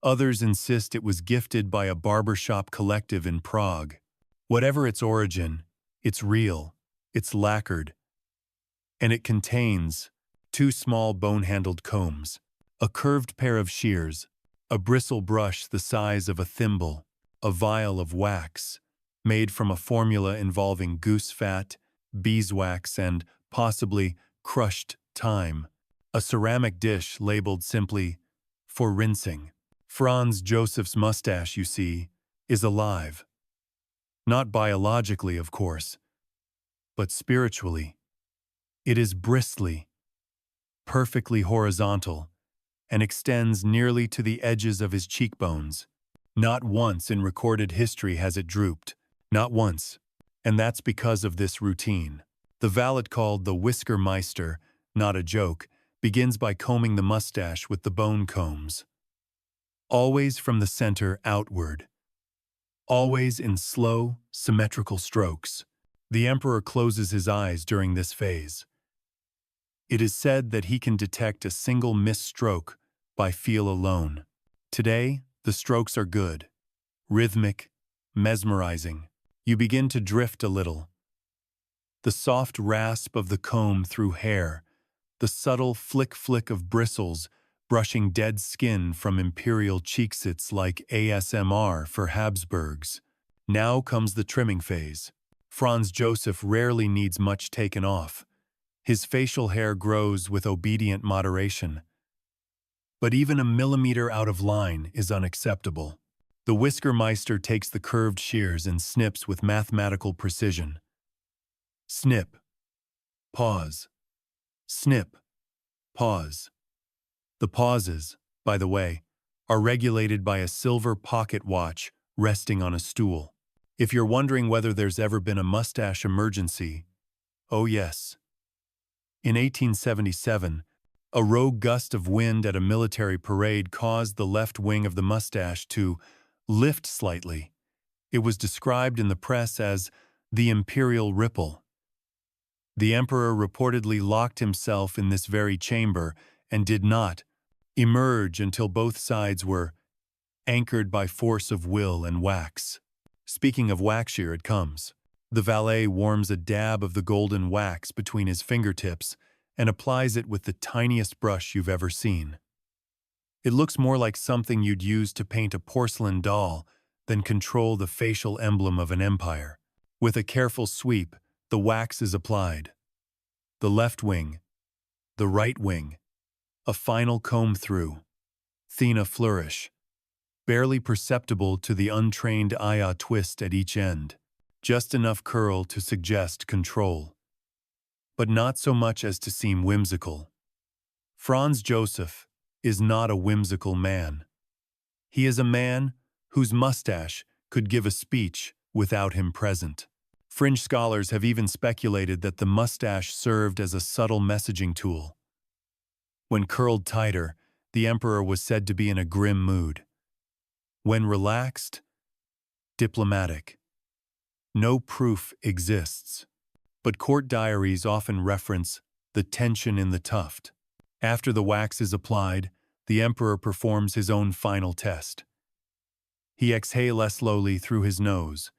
Others insist it was gifted by a barbershop collective in Prague. Whatever its origin, it's real, it's lacquered, and it contains 2 small bone-handled combs, a curved pair of shears, a bristle brush the size of a thimble, a vial of wax, made from a formula involving goose fat, beeswax, and, possibly, crushed thyme, a ceramic dish labeled simply, for rinsing. Franz Joseph's mustache, you see, is alive. Not biologically, of course, but spiritually. It is bristly, perfectly horizontal, and extends nearly to the edges of his cheekbones. Not once in recorded history has it drooped. Not once. And that's because of this routine. The valet called the Whisker Meister, not a joke, begins by combing the mustache with the bone combs. Always from the center outward. Always in slow, symmetrical strokes. The emperor closes his eyes during this phase. It is said that he can detect a single misstroke by feel alone. Today, the strokes are good, rhythmic, mesmerizing. You begin to drift a little. The soft rasp of the comb through hair, the subtle flick-flick of bristles brushing dead skin from imperial cheeksets like ASMR for Habsburgs. Now comes the trimming phase. Franz Joseph rarely needs much taken off. His facial hair grows with obedient moderation. But even a millimeter out of line is unacceptable. The Whisker Meister takes the curved shears and snips with mathematical precision. Snip. Pause. Snip. Pause. The pauses, by the way, are regulated by a silver pocket watch resting on a stool. If you're wondering whether there's ever been a mustache emergency, oh yes. In 1877, a rogue gust of wind at a military parade caused the left wing of the mustache to lift slightly. It was described in the press as the imperial ripple. The emperor reportedly locked himself in this very chamber and did not emerge until both sides were anchored by force of will and wax. Speaking of wax, here it comes. The valet warms a dab of the golden wax between his fingertips and applies it with the tiniest brush you've ever seen. It looks more like something you'd use to paint a porcelain doll than control the facial emblem of an empire. With a careful sweep, the wax is applied. The left wing, the right wing, a final comb through, thin flourish, barely perceptible to the untrained eye, a twist at each end, just enough curl to suggest control, but not so much as to seem whimsical. Franz Joseph is not a whimsical man. He is a man whose mustache could give a speech without him present. Fringe scholars have even speculated that the mustache served as a subtle messaging tool. When curled tighter, the emperor was said to be in a grim mood. When relaxed, diplomatic. No proof exists, but court diaries often reference the tension in the tuft. After the wax is applied, the emperor performs his own final test. He exhales slowly through his nose.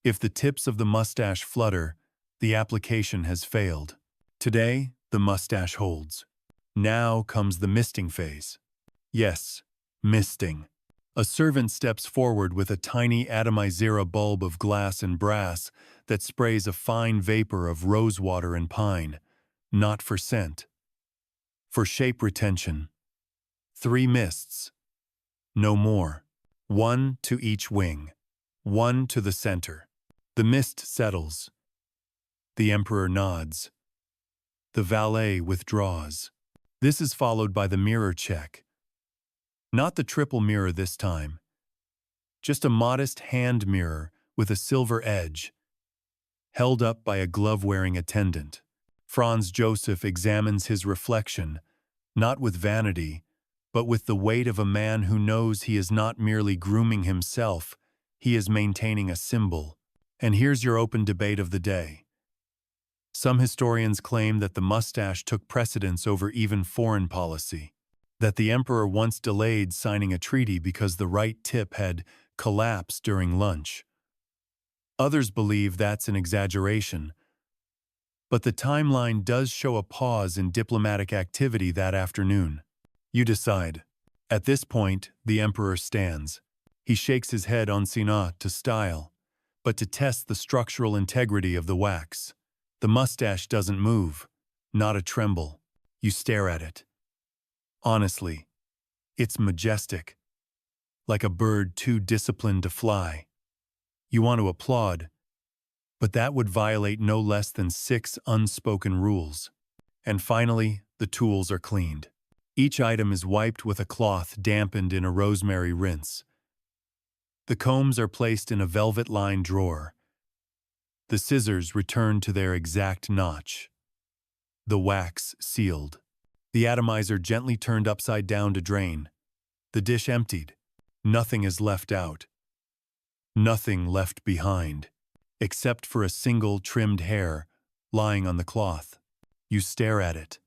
If the tips of the mustache flutter, the application has failed. Today, the mustache holds. Now comes the misting phase. Yes, misting. A servant steps forward with a tiny atomizera bulb of glass and brass that sprays a fine vapor of rosewater and pine, not for scent. For shape retention. 3 mists. No more. 1 to each wing. 1 to the center. The mist settles. The emperor nods. The valet withdraws. This is followed by the mirror check. Not the triple mirror this time. Just a modest hand mirror with a silver edge, held up by a glove-wearing attendant. Franz Joseph examines his reflection, not with vanity, but with the weight of a man who knows he is not merely grooming himself, he is maintaining a symbol. And here's your open debate of the day. Some historians claim that the mustache took precedence over even foreign policy, that the emperor once delayed signing a treaty because the right tip had collapsed during lunch. Others believe that's an exaggeration, but the timeline does show a pause in diplomatic activity that afternoon. You decide. At this point, the emperor stands. He shakes his head en signant to style, but to test the structural integrity of the wax. The mustache doesn't move, not a tremble. You stare at it. Honestly, it's majestic, like a bird too disciplined to fly. You want to applaud, but that would violate no less than 6 unspoken rules. And finally, the tools are cleaned. Each item is wiped with a cloth dampened in a rosemary rinse. The combs are placed in a velvet-lined drawer. The scissors returned to their exact notch. The wax sealed. The atomizer gently turned upside down to drain. The dish emptied. Nothing is left out. Nothing left behind, except for a single trimmed hair lying on the cloth. You stare at it.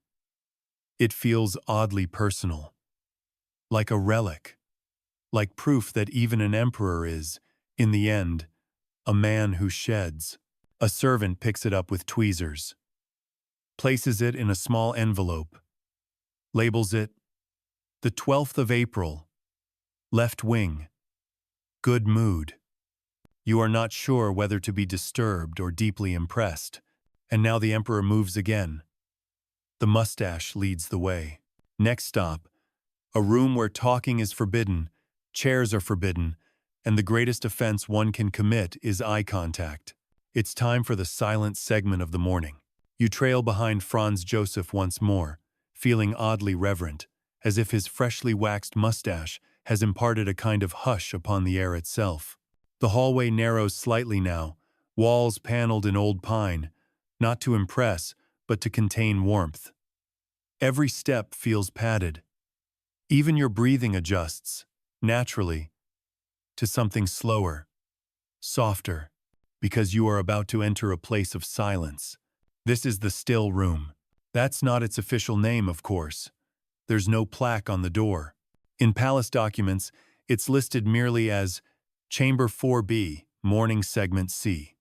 It feels oddly personal, like a relic, like proof that even an emperor is, in the end, a man who sheds. A servant picks it up with tweezers, places it in a small envelope, labels it, the 12th of April, left wing, good mood. You are not sure whether to be disturbed or deeply impressed, and now the emperor moves again. The mustache leads the way. Next stop, a room where talking is forbidden, chairs are forbidden, and the greatest offense one can commit is eye contact. It's time for the silent segment of the morning. You trail behind Franz Joseph once more, feeling oddly reverent, as if his freshly waxed mustache has imparted a kind of hush upon the air itself. The hallway narrows slightly now, walls paneled in old pine, not to impress, but to contain warmth. Every step feels padded. Even your breathing adjusts, naturally, to something slower, softer, because you are about to enter a place of silence. This is the still room. That's not its official name, of course. There's no plaque on the door. In palace documents, it's listed merely as Chamber 4B, Morning Segment C.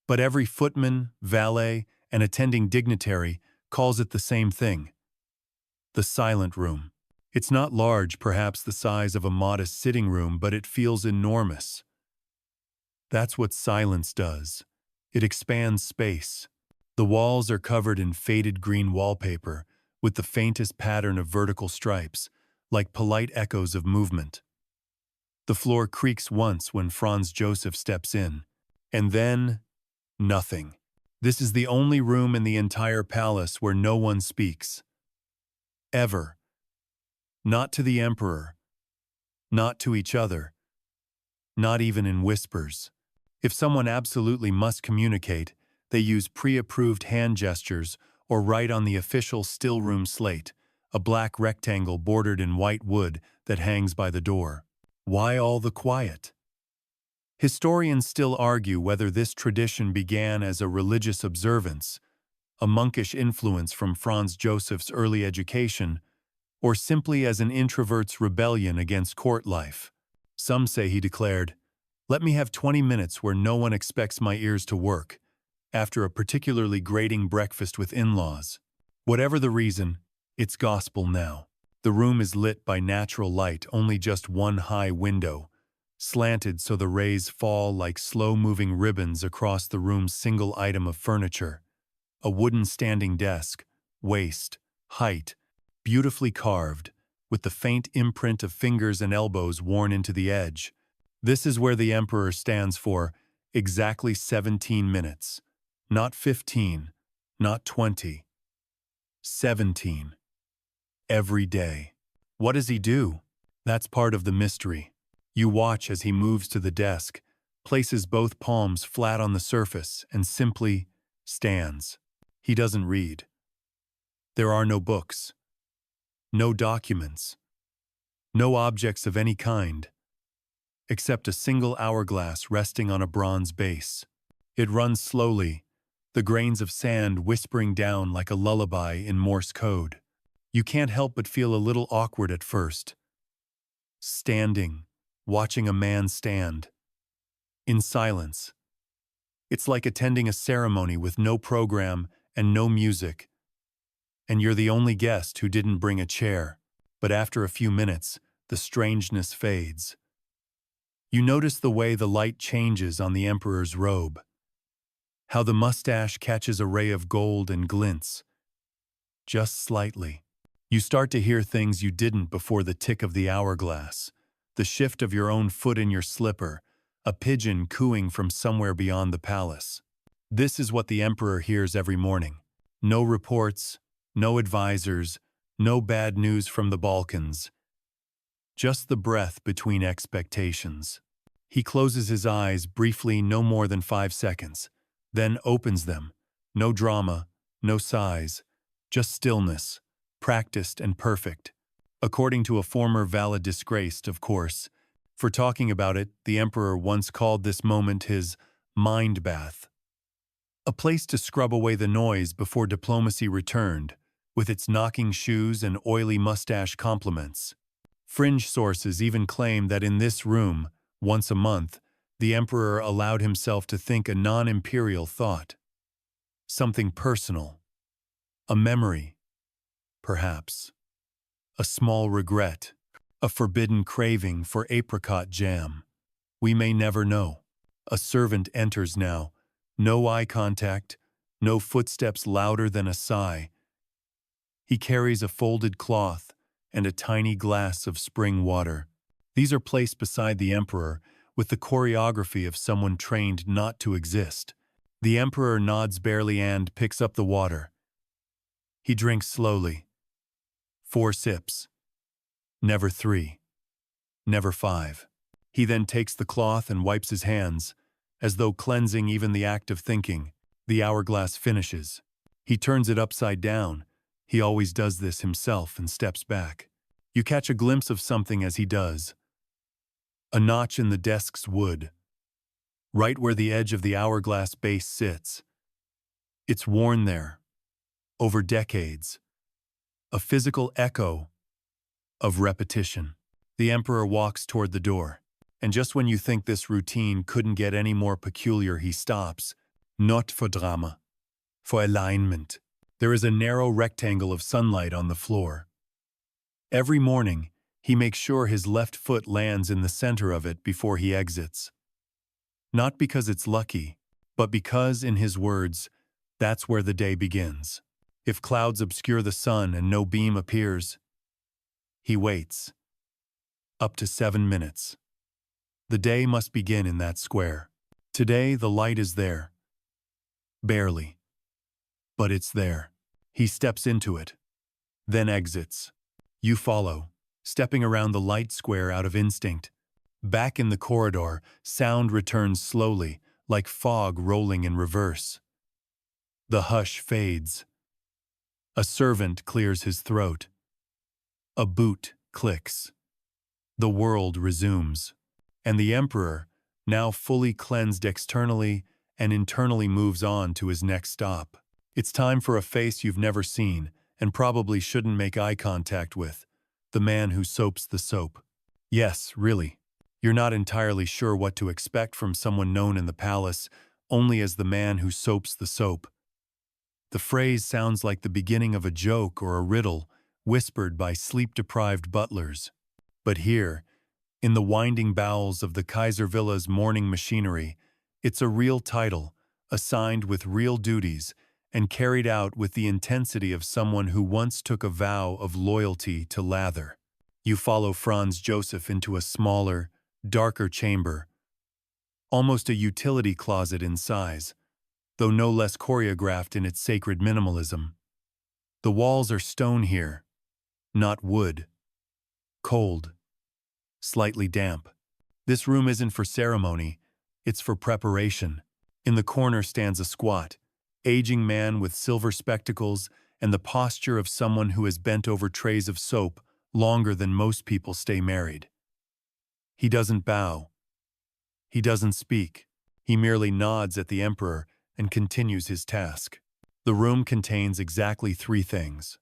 But every footman, valet, and attending dignitary calls it the same thing. The silent room. It's not large, perhaps the size of a modest sitting room, but it feels enormous. That's what silence does. It expands space. The walls are covered in faded green wallpaper, with the faintest pattern of vertical stripes, like polite echoes of movement. The floor creaks once when Franz Joseph steps in, and then nothing. This is the only room in the entire palace where no one speaks. Ever. Not to the emperor. Not to each other. Not even in whispers. If someone absolutely must communicate, they use pre-approved hand gestures or write on the official still room slate, a black rectangle bordered in white wood that hangs by the door. Why all the quiet? Historians still argue whether this tradition began as a religious observance, a monkish influence from Franz Joseph's early education, or simply as an introvert's rebellion against court life. Some say he declared, "Let me have 20 minutes where no one expects my ears to work," after a particularly grating breakfast with in-laws. Whatever the reason, it's gospel now. The room is lit by natural light, only just one high window, slanted so the rays fall like slow-moving ribbons across the room's single item of furniture. A wooden standing desk, waist, height, beautifully carved, with the faint imprint of fingers and elbows worn into the edge. This is where the Emperor stands for exactly 17 minutes. Not 15, not 20. 17. Every day. What does he do? That's part of the mystery. You watch as he moves to the desk, places both palms flat on the surface, and simply stands. He doesn't read. There are no books, no documents, no objects of any kind, except a single hourglass resting on a bronze base. It runs slowly, the grains of sand whispering down like a lullaby in Morse code. You can't help but feel a little awkward at first. Standing, watching a man stand. In silence. It's like attending a ceremony with no program and no music. And you're the only guest who didn't bring a chair. But after a few minutes, the strangeness fades. You notice the way the light changes on the Emperor's robe. How the mustache catches a ray of gold and glints. Just slightly. You start to hear things you didn't before the tick of the hourglass. The shift of your own foot in your slipper. A pigeon cooing from somewhere beyond the palace. This is what the Emperor hears every morning. No reports, no advisors, no bad news from the Balkans. Just the breath between expectations. He closes his eyes briefly, no more than 5 seconds, then opens them. No drama, no sighs, just stillness, practiced and perfect. According to a former valet disgraced, of course. For talking about it, the Emperor once called this moment his mind bath. A place to scrub away the noise before diplomacy returned, with its knocking shoes and oily mustache compliments. Fringe sources even claim that in this room, once a month, the Emperor allowed himself to think a non-imperial thought. Something personal. A memory, perhaps. A small regret. A forbidden craving for apricot jam. We may never know. A servant enters now. No eye contact, no footsteps louder than a sigh. He carries a folded cloth and a tiny glass of spring water. These are placed beside the Emperor with the choreography of someone trained not to exist. The Emperor nods barely and picks up the water. He drinks slowly. 4 sips. Never 3. Never 5. He then takes the cloth and wipes his hands, as though cleansing even the act of thinking. The hourglass finishes. He turns it upside down. He always does this himself and steps back. You catch a glimpse of something as he does. A notch in the desk's wood, right where the edge of the hourglass base sits. It's worn there, over decades. A physical echo of repetition. The Emperor walks toward the door, and just when you think this routine couldn't get any more peculiar, he stops. Not for drama. For alignment. There is a narrow rectangle of sunlight on the floor. Every morning, he makes sure his left foot lands in the center of it before he exits. Not because it's lucky, but because, in his words, that's where the day begins. If clouds obscure the sun and no beam appears, he waits. Up to 7 minutes. The day must begin in that square. Today, the light is there. Barely. But it's there. He steps into it, then exits. You follow, stepping around the light square out of instinct. Back in the corridor, sound returns slowly, like fog rolling in reverse. The hush fades. A servant clears his throat. A boot clicks. The world resumes. And the Emperor, now fully cleansed externally and internally, moves on to his next stop. It's time for a face you've never seen and probably shouldn't make eye contact with. The man who soaps the soap. Yes, really. You're not entirely sure what to expect from someone known in the palace only as the man who soaps the soap. The phrase sounds like the beginning of a joke or a riddle, whispered by sleep-deprived butlers. But here, in the winding bowels of the Kaiser Villa's morning machinery, it's a real title, assigned with real duties, and carried out with the intensity of someone who once took a vow of loyalty to lather. You follow Franz Joseph into a smaller, darker chamber, almost a utility closet in size, though no less choreographed in its sacred minimalism. The walls are stone here, not wood. Cold, slightly damp. This room isn't for ceremony, it's for preparation. In the corner stands a squat, aging man with silver spectacles and the posture of someone who has bent over trays of soap longer than most people stay married. He doesn't bow. He doesn't speak. He merely nods at the emperor and continues his task. The room contains exactly three things: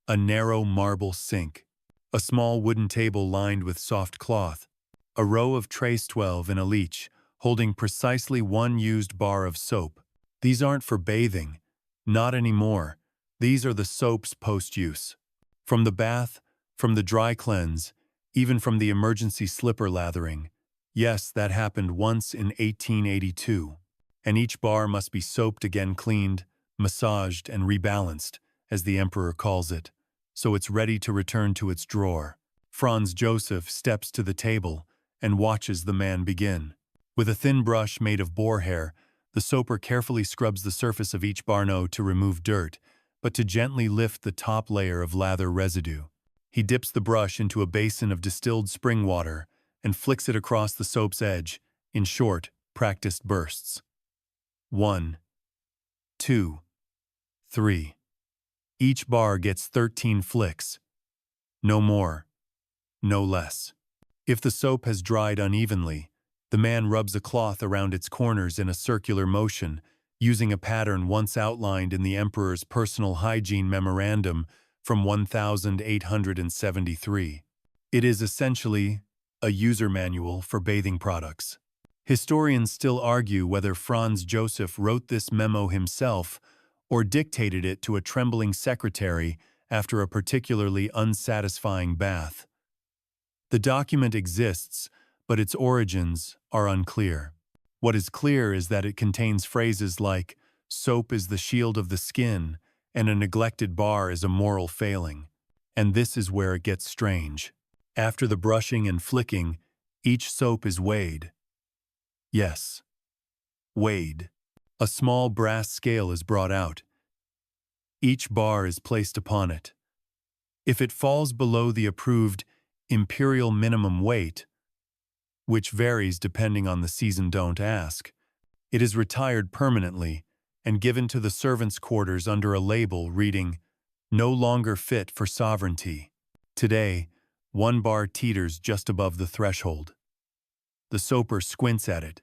a narrow marble sink, a small wooden table lined with soft cloth, a row of trays 12 in a leech, holding precisely one used bar of soap. These aren't for bathing. Not anymore. These are the soaps post-use. From the bath, from the dry cleanse, even from the emergency slipper lathering. Yes, that happened once in 1882. And each bar must be soaped again, cleaned, massaged, and rebalanced, as the emperor calls it, so it's ready to return to its drawer. Franz Joseph steps to the table and watches the man begin. With a thin brush made of boar hair, the soaper carefully scrubs the surface of each barno to remove dirt, but to gently lift the top layer of lather residue. He dips the brush into a basin of distilled spring water and flicks it across the soap's edge in short, practiced bursts. 1, 2, 3. Each bar gets 13 flicks. No more, no less. If the soap has dried unevenly, the man rubs a cloth around its corners in a circular motion, using a pattern once outlined in the emperor's personal hygiene memorandum from 1873. It is essentially a user manual for bathing products. Historians still argue whether Franz Joseph wrote this memo himself or dictated it to a trembling secretary after a particularly unsatisfying bath. The document exists, but its origins are unclear. What is clear is that it contains phrases like, "Soap is the shield of the skin," and "a neglected bar is a moral failing." And this is where it gets strange. After the brushing and flicking, each soap is weighed. Yes, weighed. A small brass scale is brought out. Each bar is placed upon it. If it falls below the approved imperial minimum weight, which varies depending on the season, don't ask, it is retired permanently and given to the servants' quarters under a label reading, "No longer fit for sovereignty." Today, one bar teeters just above the threshold. The soaper squints at it,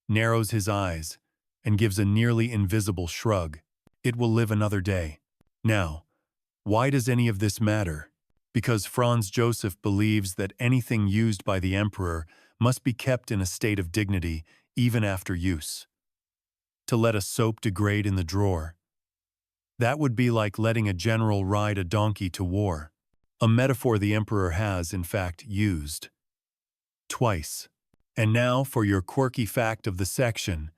narrows his eyes, and gives a nearly invisible shrug. It will live another day. Now, why does any of this matter? Because Franz Joseph believes that anything used by the emperor must be kept in a state of dignity even after use. To let a soap degrade in the drawer, that would be like letting a general ride a donkey to war, a metaphor the emperor has, in fact, used twice. And now for your quirky fact of the section.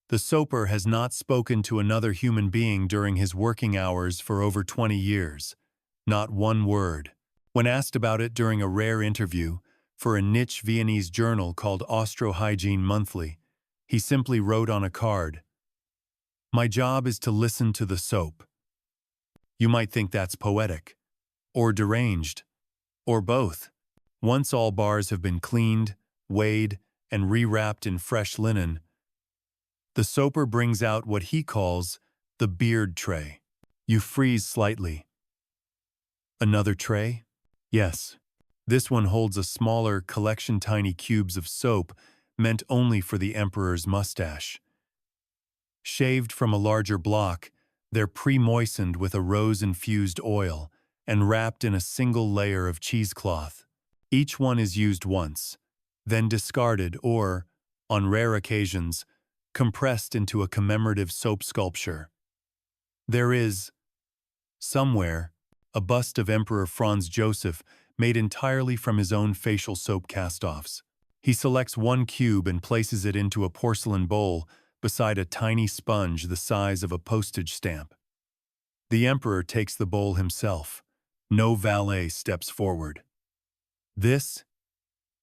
The soaper has not spoken to another human being during his working hours for over 20 years. Not one word. When asked about it during a rare interview for a niche Viennese journal called Austro-Hygiene Monthly, he simply wrote on a card, "My job is to listen to the soap." You might think that's poetic, or deranged, or both. Once all bars have been cleaned, weighed, and rewrapped in fresh linen, the soaper brings out what he calls the beard tray. You freeze slightly. Another tray? Yes. This one holds a smaller collection, tiny cubes of soap meant only for the emperor's mustache. Shaved from a larger block, they're pre-moistened with a rose-infused oil and wrapped in a single layer of cheesecloth. Each one is used once, then discarded or, on rare occasions, compressed into a commemorative soap sculpture. There is, somewhere, a bust of Emperor Franz Joseph made entirely from his own facial soap cast-offs. He selects one cube and places it into a porcelain bowl beside a tiny sponge the size of a postage stamp. The emperor takes the bowl himself. No valet steps forward. This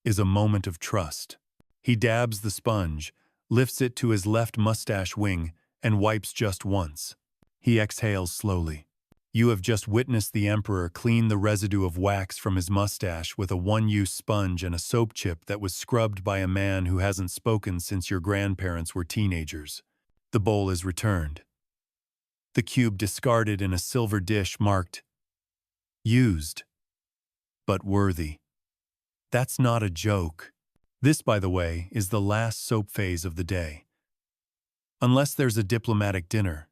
is a moment of trust. He dabs the sponge, lifts it to his left mustache wing, and wipes just once. He exhales slowly. You have just witnessed the emperor clean the residue of wax from his mustache with a one-use sponge and a soap chip that was scrubbed by a man who hasn't spoken since your grandparents were teenagers. The bowl is returned. The cube discarded in a silver dish marked used, but worthy. That's not a joke. This, by the way, is the last soap phase of the day. Unless there's a diplomatic dinner.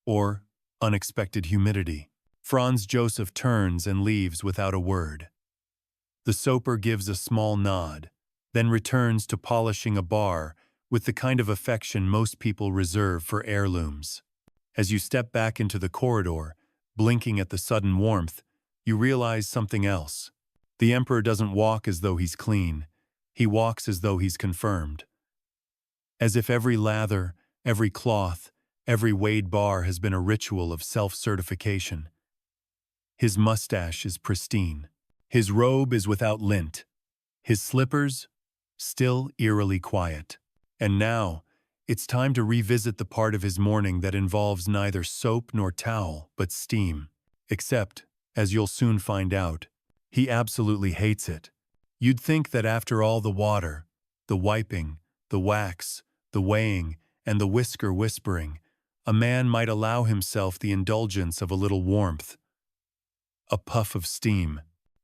Or unexpected humidity. Franz Joseph turns and leaves without a word. The soaper gives a small nod, then returns to polishing a bar with the kind of affection most people reserve for heirlooms. As you step back into the corridor, blinking at the sudden warmth, you realize something else. The emperor doesn't walk as though he's clean. He walks as though he's confirmed. As if every lather, every cloth, every weighed bar has been a ritual of self-certification. His mustache is pristine. His robe is without lint. His slippers, still eerily quiet. And now, it's time to revisit the part of his morning that involves neither soap nor towel, but steam. Except, as you'll soon find out, he absolutely hates it. You'd think that after all the water, the wiping, the wax, the weighing, and the whisker whispering, a man might allow himself the indulgence of a little warmth. A puff of steam,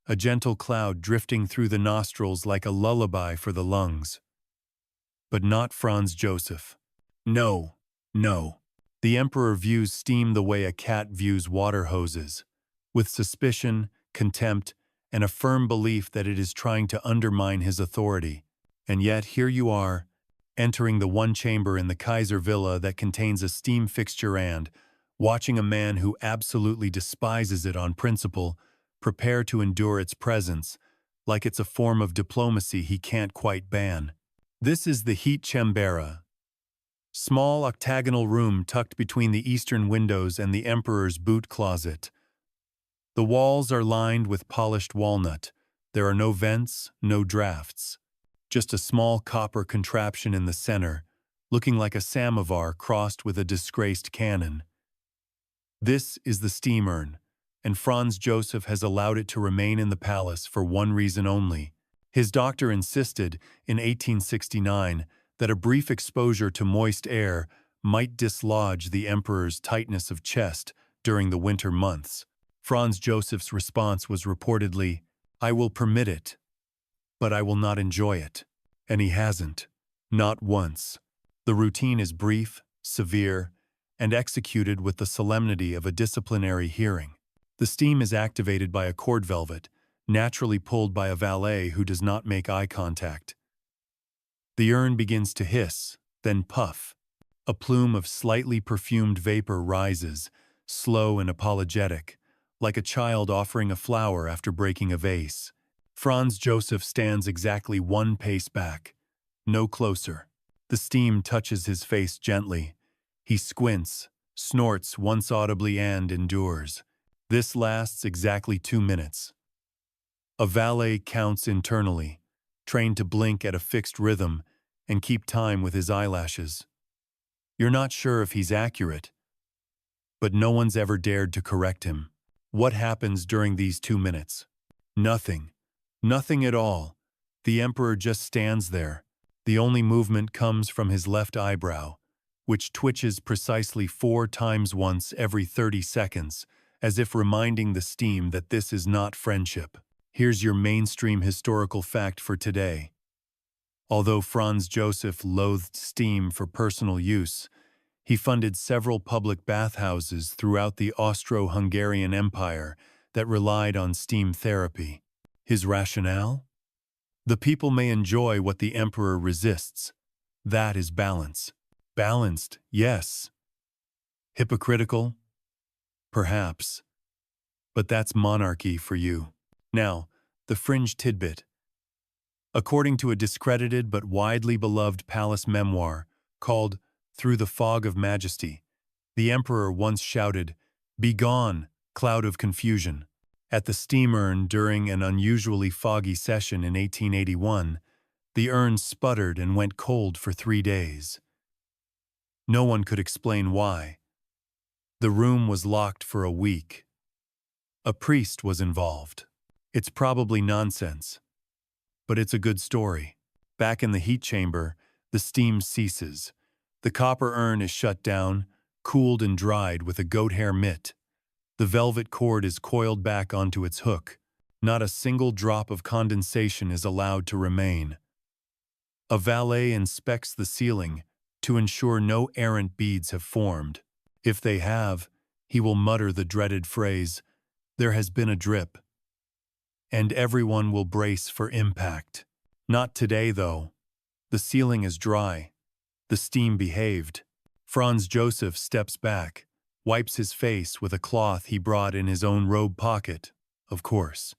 a gentle cloud drifting through the nostrils like a lullaby for the lungs. But not Franz Joseph. No, no. The emperor views steam the way a cat views water hoses, with suspicion, contempt, and a firm belief that it is trying to undermine his authority. And yet here you are, entering the one chamber in the Kaiser Villa that contains a steam fixture and, watching a man who absolutely despises it on principle, prepare to endure its presence, like it's a form of diplomacy he can't quite ban. This is the heat chambera, small octagonal room tucked between the eastern windows and the emperor's boot closet. The walls are lined with polished walnut. There are no vents, no drafts. Just a small copper contraption in the center, looking like a samovar crossed with a disgraced cannon. This is the steam urn, and Franz Joseph has allowed it to remain in the palace for one reason only. His doctor insisted, in 1869, that a brief exposure to moist air might dislodge the emperor's tightness of chest during the winter months. Franz Joseph's response was reportedly, "I will permit it, but I will not enjoy it." And he hasn't. Not once. The routine is brief, severe, and executed with the solemnity of a disciplinary hearing. The steam is activated by a cord velvet, naturally pulled by a valet who does not make eye contact. The urn begins to hiss, then puff. A plume of slightly perfumed vapor rises, slow and apologetic, like a child offering a flower after breaking a vase. Franz Joseph stands exactly one pace back. No closer. The steam touches his face gently. He squints, snorts once audibly and endures. This lasts exactly 2 minutes. A valet counts internally, trained to blink at a fixed rhythm and keep time with his eyelashes. You're not sure if he's accurate, but no one's ever dared to correct him. What happens during these 2 minutes? Nothing. Nothing at all. The emperor just stands there. The only movement comes from his left eyebrow, which twitches precisely 4 times once every 30 seconds, as if reminding the steam that this is not friendship. Here's your mainstream historical fact for today. Although Franz Joseph loathed steam for personal use, he funded several public bathhouses throughout the Austro-Hungarian Empire that relied on steam therapy. His rationale? The people may enjoy what the emperor resists. That is balance. Balanced, yes. Hypocritical? Perhaps. But that's monarchy for you. Now, the fringe tidbit. According to a discredited but widely beloved palace memoir called Through the Fog of Majesty, the emperor once shouted, "Begone, cloud of confusion." At the steam urn during an unusually foggy session in 1881, the urn sputtered and went cold for 3 days. No one could explain why. The room was locked for a week. A priest was involved. It's probably nonsense, but it's a good story. Back in the heat chamber, the steam ceases. The copper urn is shut down, cooled and dried with a goat hair mitt. The velvet cord is coiled back onto its hook. Not a single drop of condensation is allowed to remain. A valet inspects the ceiling to ensure no errant beads have formed. If they have, he will mutter the dreaded phrase, "There has been a drip." And everyone will brace for impact. Not today, though. The ceiling is dry. The steam behaved. Franz Joseph steps back, wipes his face with a cloth he brought in his own robe pocket, of course,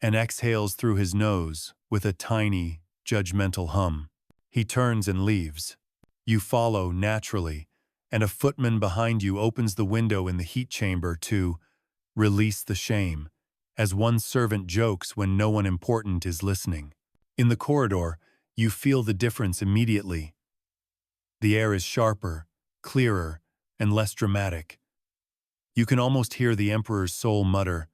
and exhales through his nose with a tiny, judgmental hum. He turns and leaves. You follow naturally, and a footman behind you opens the window in the heat chamber to release the shame, as one servant jokes when no one important is listening. In the corridor, you feel the difference immediately. The air is sharper, clearer, and less dramatic. You can almost hear the emperor's soul mutter,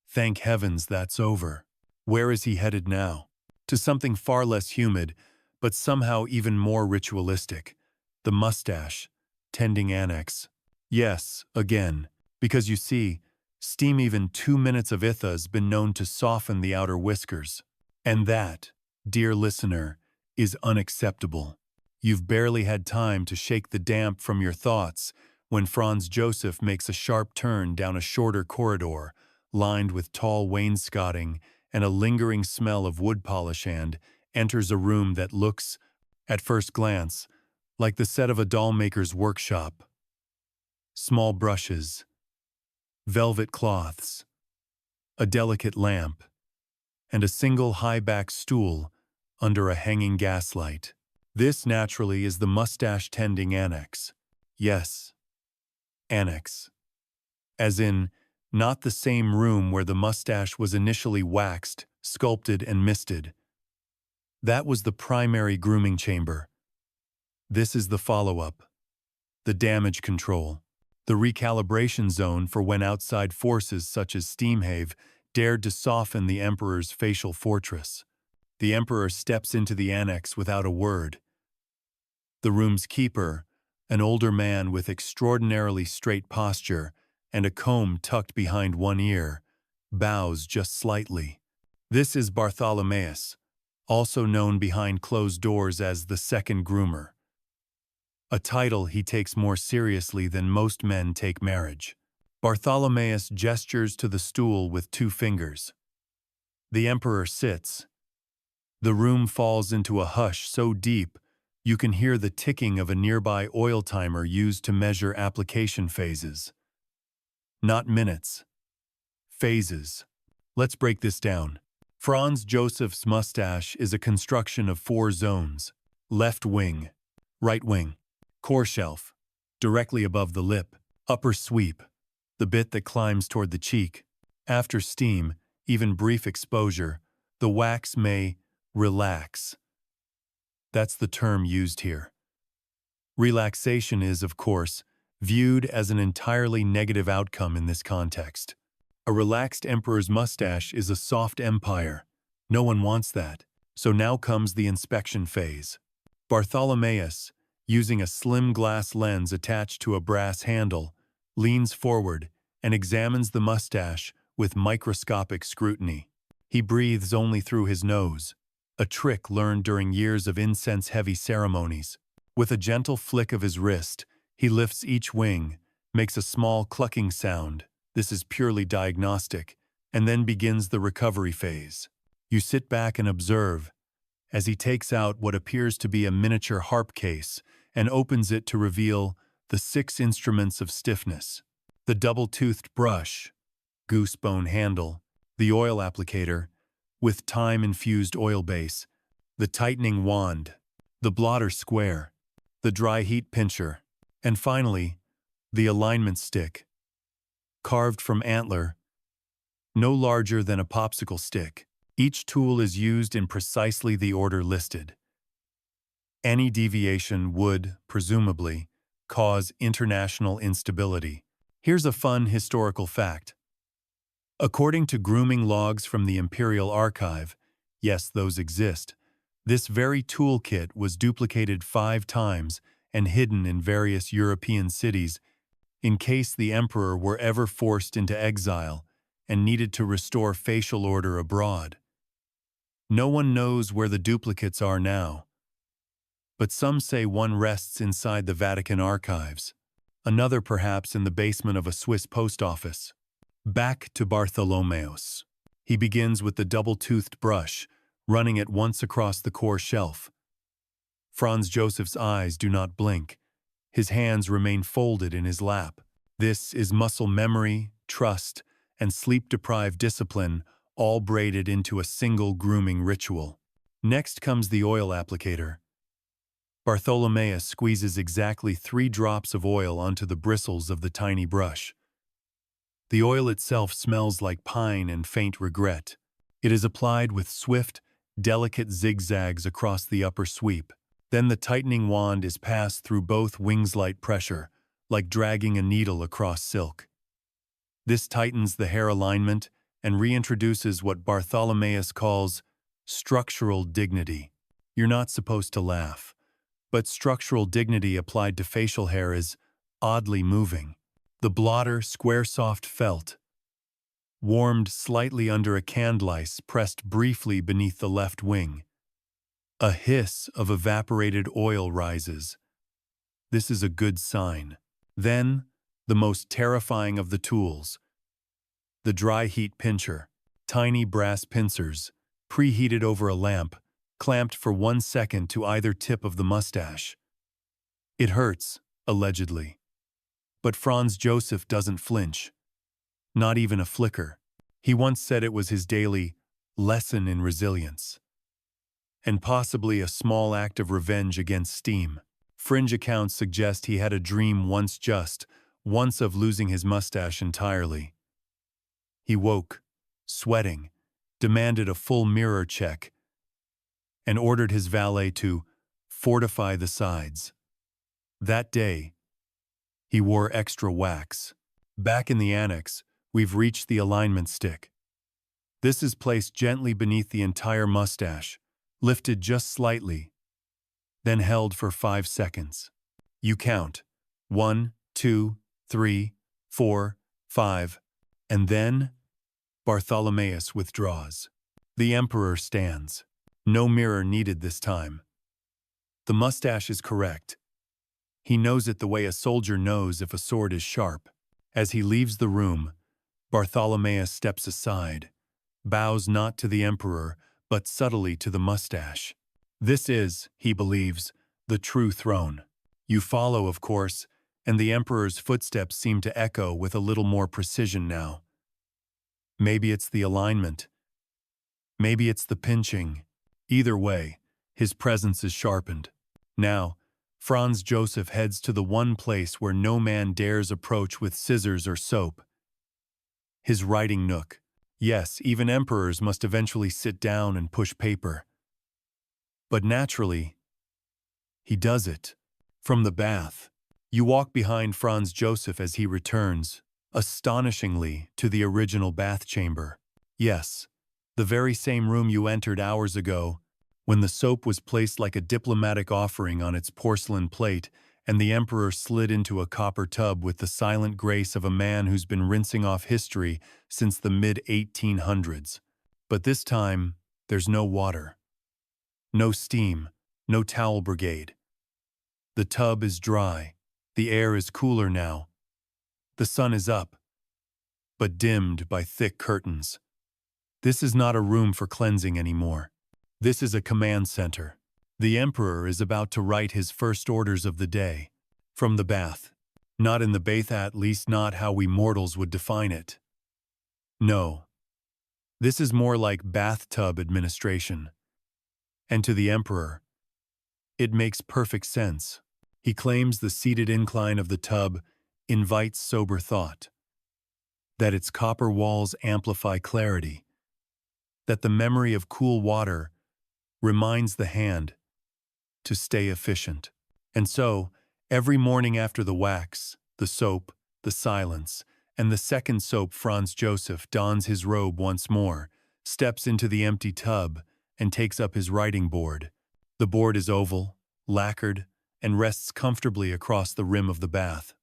"Thank heavens that's over." Where is he headed now? To something far less humid, but somehow even more ritualistic. The mustache, tending annex. Yes, again, because you see, steam even 2 minutes of itha has been known to soften the outer whiskers. And that, dear listener, is unacceptable. You've barely had time to shake the damp from your thoughts when Franz Joseph makes a sharp turn down a shorter corridor, lined with tall wainscoting and a lingering smell of wood polish, and enters a room that looks, at first glance, like the set of a doll-maker's workshop. Small brushes, velvet cloths, a delicate lamp, and a single high-back stool under a hanging gaslight. This, naturally, is the mustache-tending annex. Yes, annex. As in, not the same room where the mustache was initially waxed, sculpted, and misted. That was the primary grooming chamber. This is the follow-up, the damage control, the recalibration zone for when outside forces such as Steamhave dared to soften the emperor's facial fortress. The emperor steps into the annex without a word. The room's keeper, an older man with extraordinarily straight posture and a comb tucked behind one ear, bows just slightly. This is Bartholomeus, also known behind closed doors as the second groomer. A title he takes more seriously than most men take marriage. Bartholomeus gestures to the stool with 2 fingers. The emperor sits. The room falls into a hush so deep you can hear the ticking of a nearby oil timer used to measure application phases. Not minutes. Phases. Let's break this down. Franz Joseph's mustache is a construction of 4 zones. Left wing, right wing, core shelf, directly above the lip, upper sweep, the bit that climbs toward the cheek. After steam, even brief exposure, the wax may relax. That's the term used here. Relaxation is, of course, viewed as an entirely negative outcome in this context. A relaxed emperor's mustache is a soft empire. No one wants that. So now comes the inspection phase. Bartholomeus, using a slim glass lens attached to a brass handle, leans forward and examines the mustache with microscopic scrutiny. He breathes only through his nose, a trick learned during years of incense-heavy ceremonies. With a gentle flick of his wrist, he lifts each wing, makes a small clucking sound. This is purely diagnostic, and then begins the recovery phase. You sit back and observe as he takes out what appears to be a miniature harp case and opens it to reveal the 6 instruments of stiffness. The double-toothed brush, goose-bone handle, the oil applicator, with thyme-infused oil base, the tightening wand, the blotter square, the dry heat pincher, and finally, the alignment stick, carved from antler, no larger than a popsicle stick. Each tool is used in precisely the order listed. Any deviation would, presumably, cause international instability. Here's a fun historical fact. According to grooming logs from the Imperial Archive, yes, those exist, this very toolkit was duplicated 5 times and hidden in various European cities in case the emperor were ever forced into exile and needed to restore facial order abroad. No one knows where the duplicates are now, but some say one rests inside the Vatican archives, another perhaps in the basement of a Swiss post office. Back to Bartholomeus. He begins with the double-toothed brush, running it once across the core shelf. Franz Joseph's eyes do not blink. His hands remain folded in his lap. This is muscle memory, trust, and sleep-deprived discipline, all braided into a single grooming ritual. Next comes the oil applicator. Bartholomeus squeezes exactly 3 drops of oil onto the bristles of the tiny brush. The oil itself smells like pine and faint regret. It is applied with swift, delicate zigzags across the upper sweep. Then the tightening wand is passed through both wings light pressure, like dragging a needle across silk. This tightens the hair alignment and reintroduces what Bartholomeus calls structural dignity. You're not supposed to laugh, but structural dignity applied to facial hair is oddly moving. The blotter, square soft felt, warmed slightly under a candlice pressed briefly beneath the left wing. A hiss of evaporated oil rises. This is a good sign. Then, the most terrifying of the tools. The dry heat pincher. Tiny brass pincers, preheated over a lamp, clamped for 1 second to either tip of the mustache. It hurts, allegedly. But Franz Joseph doesn't flinch. Not even a flicker. He once said it was his daily lesson in resilience. And possibly a small act of revenge against steam. Fringe accounts suggest he had a dream once of losing his mustache entirely. He woke, sweating, demanded a full mirror check, and ordered his valet to fortify the sides. That day, he wore extra wax. Back in the annex, we've reached the alignment stick. This is placed gently beneath the entire mustache, lifted just slightly, then held for 5 seconds. You count 1, 2, 3, 4, 5, and then Bartholomeus withdraws. The emperor stands. No mirror needed this time. The mustache is correct. He knows it the way a soldier knows if a sword is sharp. As he leaves the room, Bartholomeus steps aside, bows not to the emperor, but subtly to the mustache. This is, he believes, the true throne. You follow, of course, and the emperor's footsteps seem to echo with a little more precision now. Maybe it's the alignment. Maybe it's the pinching. Either way, his presence is sharpened. Now, Franz Joseph heads to the one place where no man dares approach with scissors or soap. His writing nook. Yes, even emperors must eventually sit down and push paper. But naturally, he does it. From the bath, you walk behind Franz Joseph as he returns, astonishingly, to the original bath chamber. Yes, the very same room you entered hours ago, when the soap was placed like a diplomatic offering on its porcelain plate, and the emperor slid into a copper tub with the silent grace of a man who's been rinsing off history since the mid-1800s. But this time, there's no water. No steam, no towel brigade. The tub is dry. The air is cooler now. The sun is up, but dimmed by thick curtains. This is not a room for cleansing anymore. This is a command center. The emperor is about to write his first orders of the day. From the bath, Not in the bath, at least not how we mortals would define it. No. This is more like bathtub administration. And to the emperor, it makes perfect sense. He claims the seated incline of the tub invites sober thought, that its copper walls amplify clarity, that the memory of cool water reminds the hand to stay efficient. And so, every morning after the wax, the soap, the silence, and the second soap, Franz Joseph dons his robe once more, steps into the empty tub, and takes up his writing board. The board is oval, lacquered, and rests comfortably across the rim of the bath.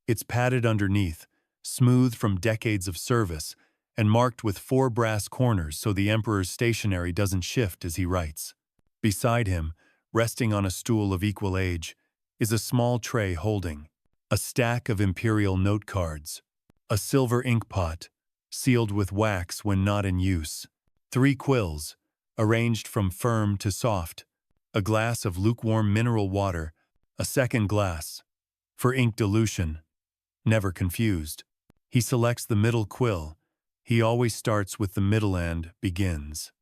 It's padded underneath, smooth from decades of service, and marked with 4 brass corners so the emperor's stationery doesn't shift as he writes. Beside him, resting on a stool of equal age, is a small tray holding a stack of imperial note cards, a silver ink pot, sealed with wax when not in use, 3 quills, arranged from firm to soft, a glass of lukewarm mineral water, a second glass, for ink dilution, never confused. He selects the middle quill. He always starts with the middle and begins.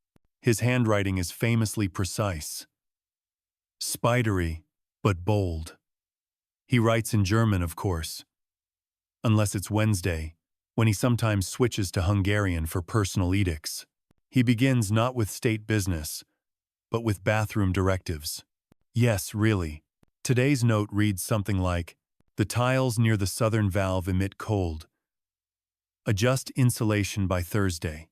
His handwriting is famously precise, spidery, but bold. He writes in German, of course, unless it's Wednesday, when he sometimes switches to Hungarian for personal edicts. He begins not with state business, but with bathroom directives. Yes, really. Today's note reads something like, "The tiles near the southern valve emit cold. Adjust insulation by Thursday.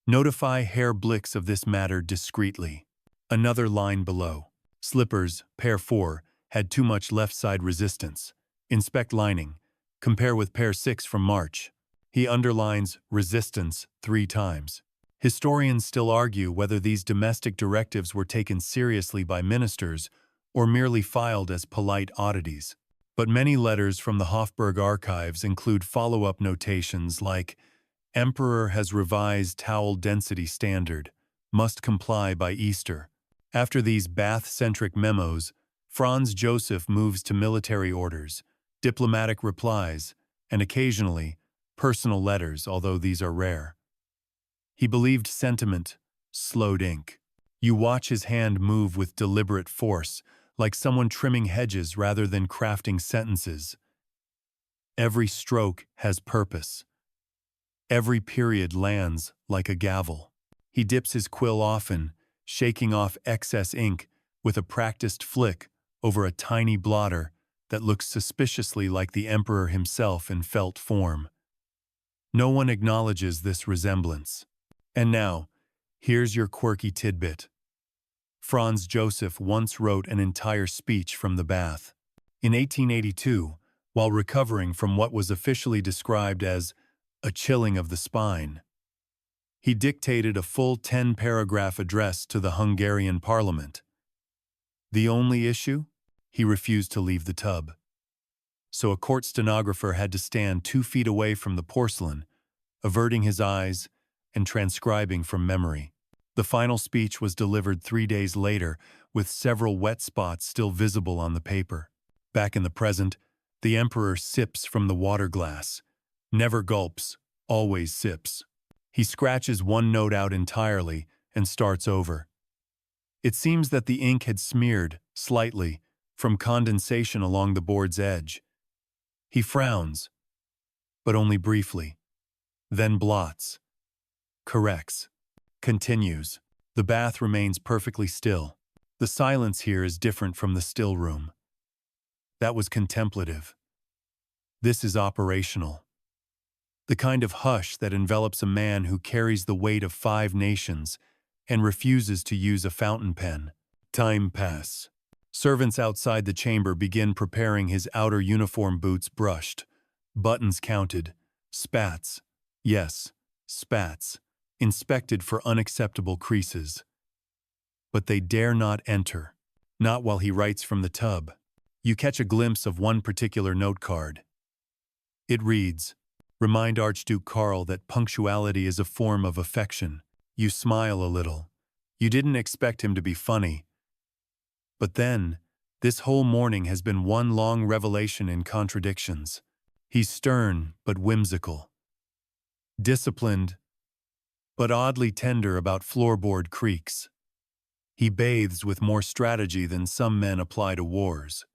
Notify Herr Blix of this matter discreetly." Another line below. Slippers, pair 4, had too much left side resistance. Inspect lining. Compare with pair 6 from March. He underlines resistance 3 times. Historians still argue whether these domestic directives were taken seriously by ministers or merely filed as polite oddities. But many letters from the Hofburg archives include follow-up notations like, "Emperor has revised towel density standard, must comply by Easter." After these bath-centric memos, Franz Joseph moves to military orders, diplomatic replies, and occasionally, personal letters, although these are rare. He believed sentiment slowed ink. You watch his hand move with deliberate force, like someone trimming hedges rather than crafting sentences. Every stroke has purpose. Every period lands like a gavel. He dips his quill often, shaking off excess ink with a practiced flick over a tiny blotter that looks suspiciously like the emperor himself in felt form. No one acknowledges this resemblance. And now, here's your quirky tidbit. Franz Joseph once wrote an entire speech from the bath. In 1882, while recovering from what was officially described as a chilling of the spine, he dictated a full 10-paragraph address to the Hungarian parliament. The only issue? He refused to leave the tub. So a court stenographer had to stand 2 feet away from the porcelain, averting his eyes and transcribing from memory. The final speech was delivered 3 days later, with several wet spots still visible on the paper. Back in the present, the emperor sips from the water glass. Never gulps, always sips. He scratches one note out entirely and starts over. It seems that the ink had smeared, slightly, from condensation along the board's edge. He frowns, but only briefly. Then blots. Corrects. Continues. The bath remains perfectly still. The silence here is different from the still room. That was contemplative. This is operational. The kind of hush that envelops a man who carries the weight of 5 nations and refuses to use a fountain pen. Time pass. Servants outside the chamber begin preparing his outer uniform boots brushed, buttons counted, spats, yes, spats, inspected for unacceptable creases. But they dare not enter, not while he writes from the tub. You catch a glimpse of one particular note card. It reads, "Remind Archduke Karl that punctuality is a form of affection." You smile a little. You didn't expect him to be funny. But then, This whole morning has been one long revelation in contradictions. He's stern but whimsical, disciplined but oddly tender about floorboard creaks. He bathes with more strategy than some men apply to wars.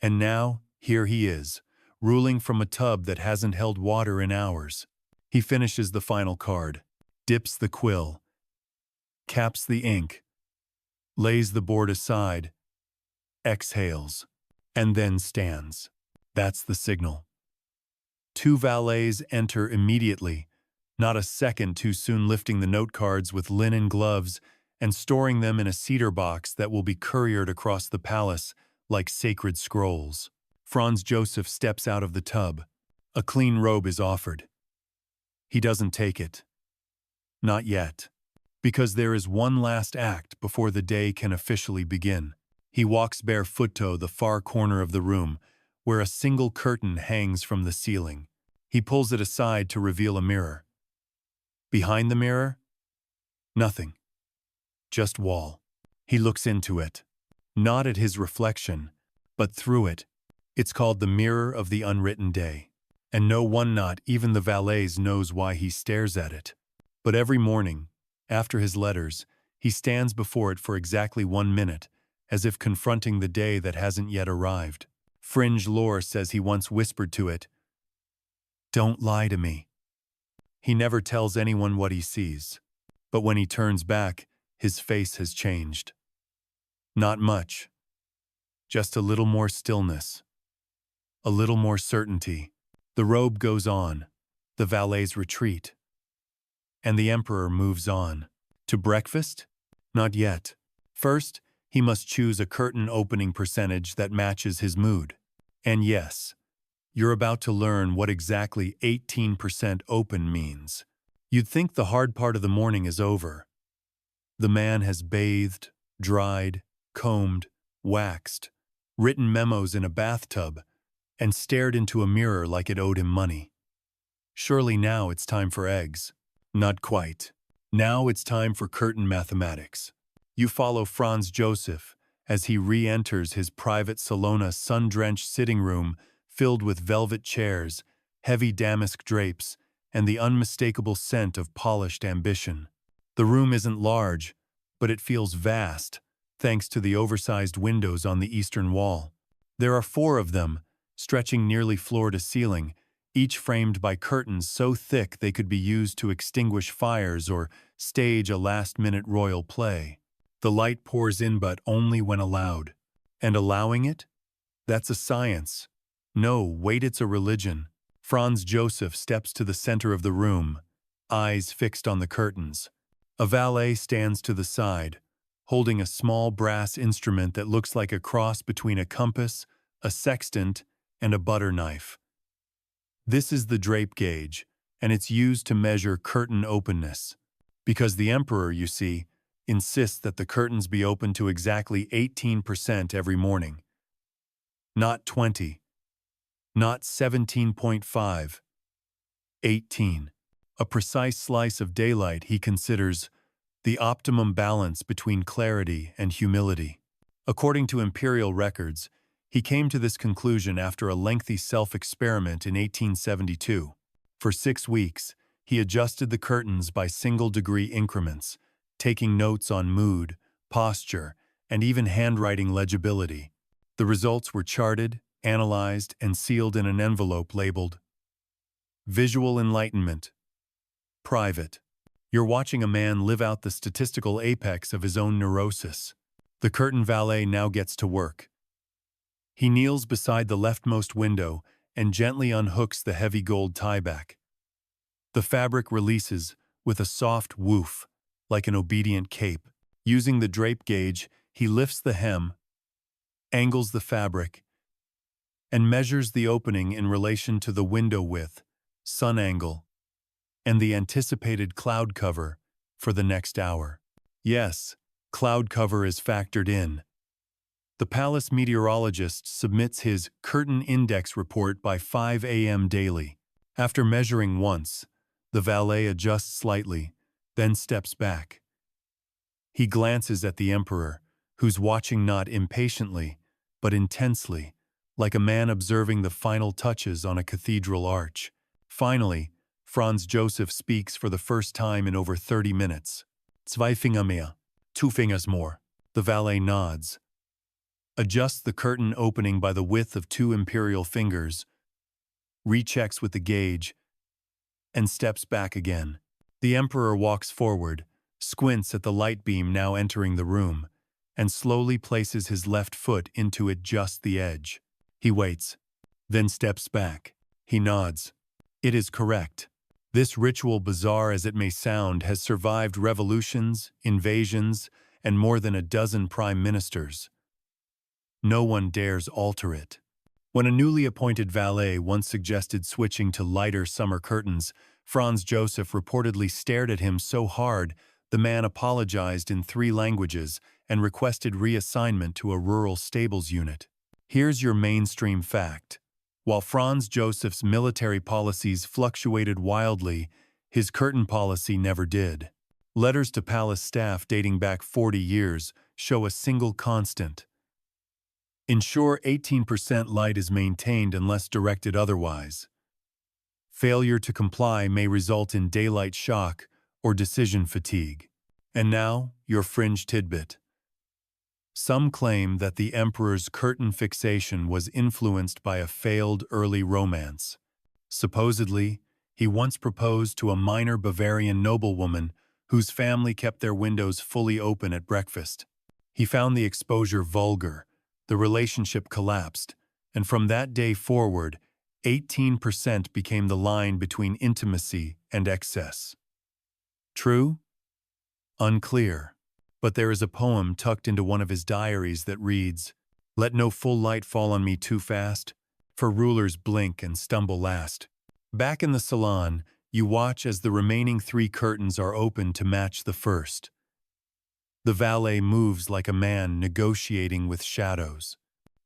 And now, here he is, ruling from a tub that hasn't held water in hours. He finishes the final card, dips the quill, caps the ink, lays the board aside, exhales, and then stands. That's the signal. Two valets enter immediately, not a second too soon, lifting the note cards with linen gloves and storing them in a cedar box that will be couriered across the palace like sacred scrolls. Franz Joseph steps out of the tub. A clean robe is offered. He doesn't take it. Not yet. Because there is one last act before the day can officially begin. He walks barefoot to the far corner of the room, where a single curtain hangs from the ceiling. He pulls it aside to reveal a mirror. Behind the mirror? Nothing. Just wall. He looks into it. Not at his reflection, but through it. It's called the mirror of the unwritten day. And no one, not even the valets, knows why he stares at it. But every morning, after his letters, he stands before it for exactly 1 minute, as if confronting the day that hasn't yet arrived. Fringe lore says he once whispered to it, "Don't lie to me." He never tells anyone what he sees, but when he turns back, his face has changed. Not much. Just a little more stillness. A little more certainty. The robe goes on. The valets retreat. And the emperor moves on. To breakfast? Not yet. First, he must choose a curtain opening percentage that matches his mood. And yes, you're about to learn what exactly 18% open means. You'd think the hard part of the morning is over. The man has bathed, dried, combed, waxed, written memos in a bathtub, and stared into a mirror like it owed him money. Surely now it's time for eggs. Not quite. Now it's time for curtain mathematics. You follow Franz Joseph as he re-enters his private Salona sun-drenched sitting room filled with velvet chairs, heavy damask drapes, and the unmistakable scent of polished ambition. The room isn't large, but it feels vast, thanks to the oversized windows on the eastern wall. There are 4 of them, stretching nearly floor to ceiling, each framed by curtains so thick they could be used to extinguish fires or stage a last-minute royal play. The light pours in but only when allowed. And allowing it? That's a science. No, wait, it's a religion. Franz Joseph steps to the center of the room, eyes fixed on the curtains. A valet stands to the side, holding a small brass instrument that looks like a cross between a compass, a sextant, and a butter knife. This is the drape gauge, and it's used to measure curtain openness. Because the emperor, you see, insists that the curtains be open to exactly 18% every morning. Not 20. Not 17.5. 18. A precise slice of daylight he considers the optimum balance between clarity and humility. According to imperial records, he came to this conclusion after a lengthy self-experiment in 1872. For 6 weeks, he adjusted the curtains by single-degree increments, taking notes on mood, posture, and even handwriting legibility. The results were charted, analyzed, and sealed in an envelope labeled Visual Enlightenment. Private. You're watching a man live out the statistical apex of his own neurosis. The curtain valet now gets to work. He kneels beside the leftmost window and gently unhooks the heavy gold tieback. The fabric releases with a soft woof, like an obedient cape. Using the drape gauge, he lifts the hem, angles the fabric, and measures the opening in relation to the window width, sun angle, and the anticipated cloud cover for the next hour. Yes, cloud cover is factored in. The palace meteorologist submits his curtain index report by 5 a.m. daily. After measuring once, the valet adjusts slightly, then steps back. He glances at the emperor, who's watching not impatiently, but intensely, like a man observing the final touches on a cathedral arch. Finally, Franz Joseph speaks for the first time in over 30 minutes. Zwei Finger mehr. 2 fingers more. The valet nods, adjusts the curtain opening by the width of 2 imperial fingers, rechecks with the gauge, and steps back again. The emperor walks forward, squints at the light beam now entering the room, and slowly places his left foot into it just the edge. He waits, then steps back. He nods. It is correct. This ritual, bizarre as it may sound, has survived revolutions, invasions, and more than a dozen prime ministers. No one dares alter it. When a newly appointed valet once suggested switching to lighter summer curtains, Franz Joseph reportedly stared at him so hard the man apologized in 3 languages and requested reassignment to a rural stables unit. Here's your mainstream fact. While Franz Joseph's military policies fluctuated wildly, his curtain policy never did. Letters to palace staff dating back 40 years show a single constant. Ensure 18% light is maintained unless directed otherwise. Failure to comply may result in daylight shock or decision fatigue. And now, your fringe tidbit. Some claim that the emperor's curtain fixation was influenced by a failed early romance. Supposedly, he once proposed to a minor Bavarian noblewoman whose family kept their windows fully open at breakfast. He found the exposure vulgar, the relationship collapsed, and from that day forward, 18% became the line between intimacy and excess. True? Unclear. But there is a poem tucked into one of his diaries that reads, "Let no full light fall on me too fast, for rulers blink and stumble last." Back in the salon, you watch as the remaining 3 curtains are opened to match the first. The valet moves like a man negotiating with shadows.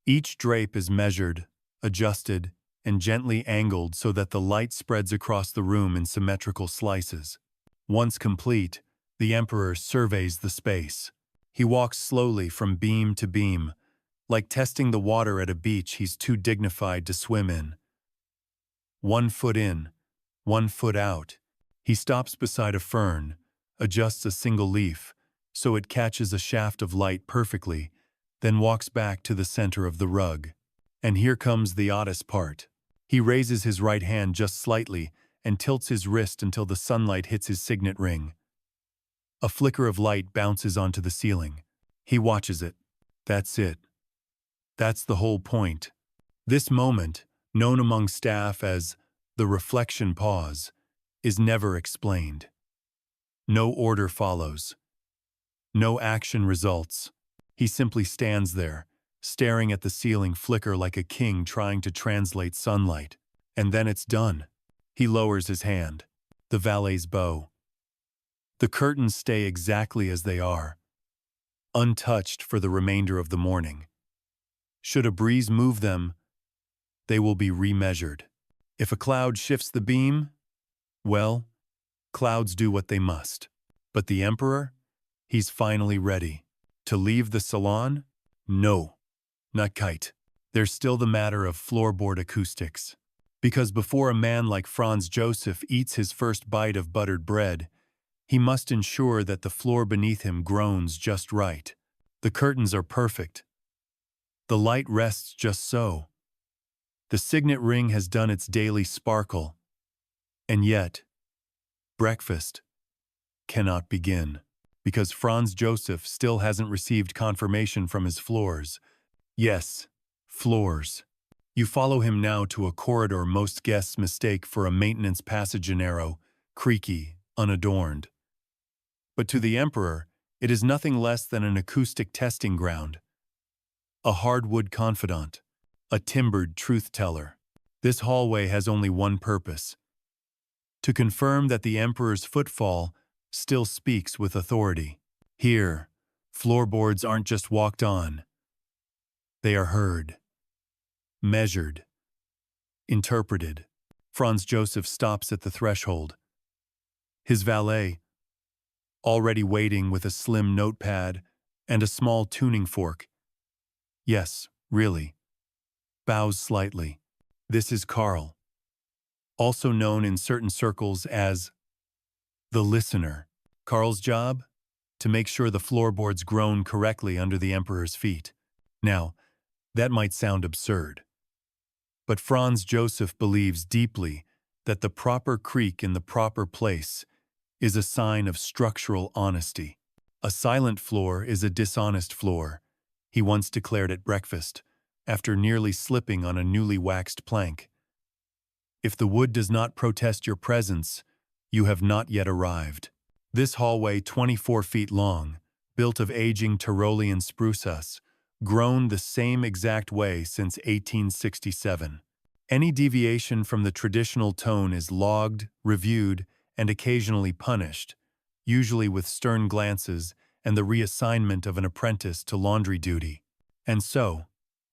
Each drape is measured, adjusted, and gently angled so that the light spreads across the room in symmetrical slices. Once complete, the emperor surveys the space. He walks slowly from beam to beam, like testing the water at a beach he's too dignified to swim in. 1 foot in, 1 foot out. He stops beside a fern, adjusts a single leaf so it catches a shaft of light perfectly, then walks back to the center of the rug. And here comes the oddest part. He raises his right hand just slightly and tilts his wrist until the sunlight hits his signet ring. A flicker of light bounces onto the ceiling. He watches it. That's it. That's the whole point. This moment, known among staff as the reflection pause, is never explained. No order follows. No action results. He simply stands there, staring at the ceiling flicker like a king trying to translate sunlight. And then it's done. He lowers his hand. The valet's bow. The curtains stay exactly as they are, untouched for the remainder of the morning. Should a breeze move them, they will be remeasured. If a cloud shifts the beam, well, clouds do what they must. But the emperor? He's finally ready. To leave the salon? No, not kite. There's still the matter of floorboard acoustics. Because before a man like Franz Joseph eats his first bite of buttered bread, he must ensure that the floor beneath him groans just right. The curtains are perfect. The light rests just so. The signet ring has done its daily sparkle. And yet, breakfast cannot begin, because Franz Joseph still hasn't received confirmation from his floors. Yes, floors. You follow him now to a corridor most guests mistake for a maintenance passage, narrow, creaky, unadorned. But to the emperor, it is nothing less than an acoustic testing ground. A hardwood confidant. A timbered truth-teller. This hallway has only one purpose: to confirm that the emperor's footfall still speaks with authority. Here, floorboards aren't just walked on. They are heard, measured, interpreted. Franz Joseph stops at the threshold. His valet, already waiting with a slim notepad and a small tuning fork. Yes, really, bows slightly. This is Karl, also known in certain circles as the listener. Karl's job? To make sure the floorboards groan correctly under the Emperor's feet. Now, that might sound absurd, but Franz Joseph believes deeply that the proper creak in the proper place is a sign of structural honesty. A silent floor is a dishonest floor, he once declared at breakfast, after nearly slipping on a newly waxed plank. If the wood does not protest your presence, you have not yet arrived. This hallway, 24 feet long, built of aging Tyrolean spruce, grown the same exact way since 1867. Any deviation from the traditional tone is logged, reviewed, and occasionally punished, usually with stern glances and the reassignment of an apprentice to laundry duty. And so,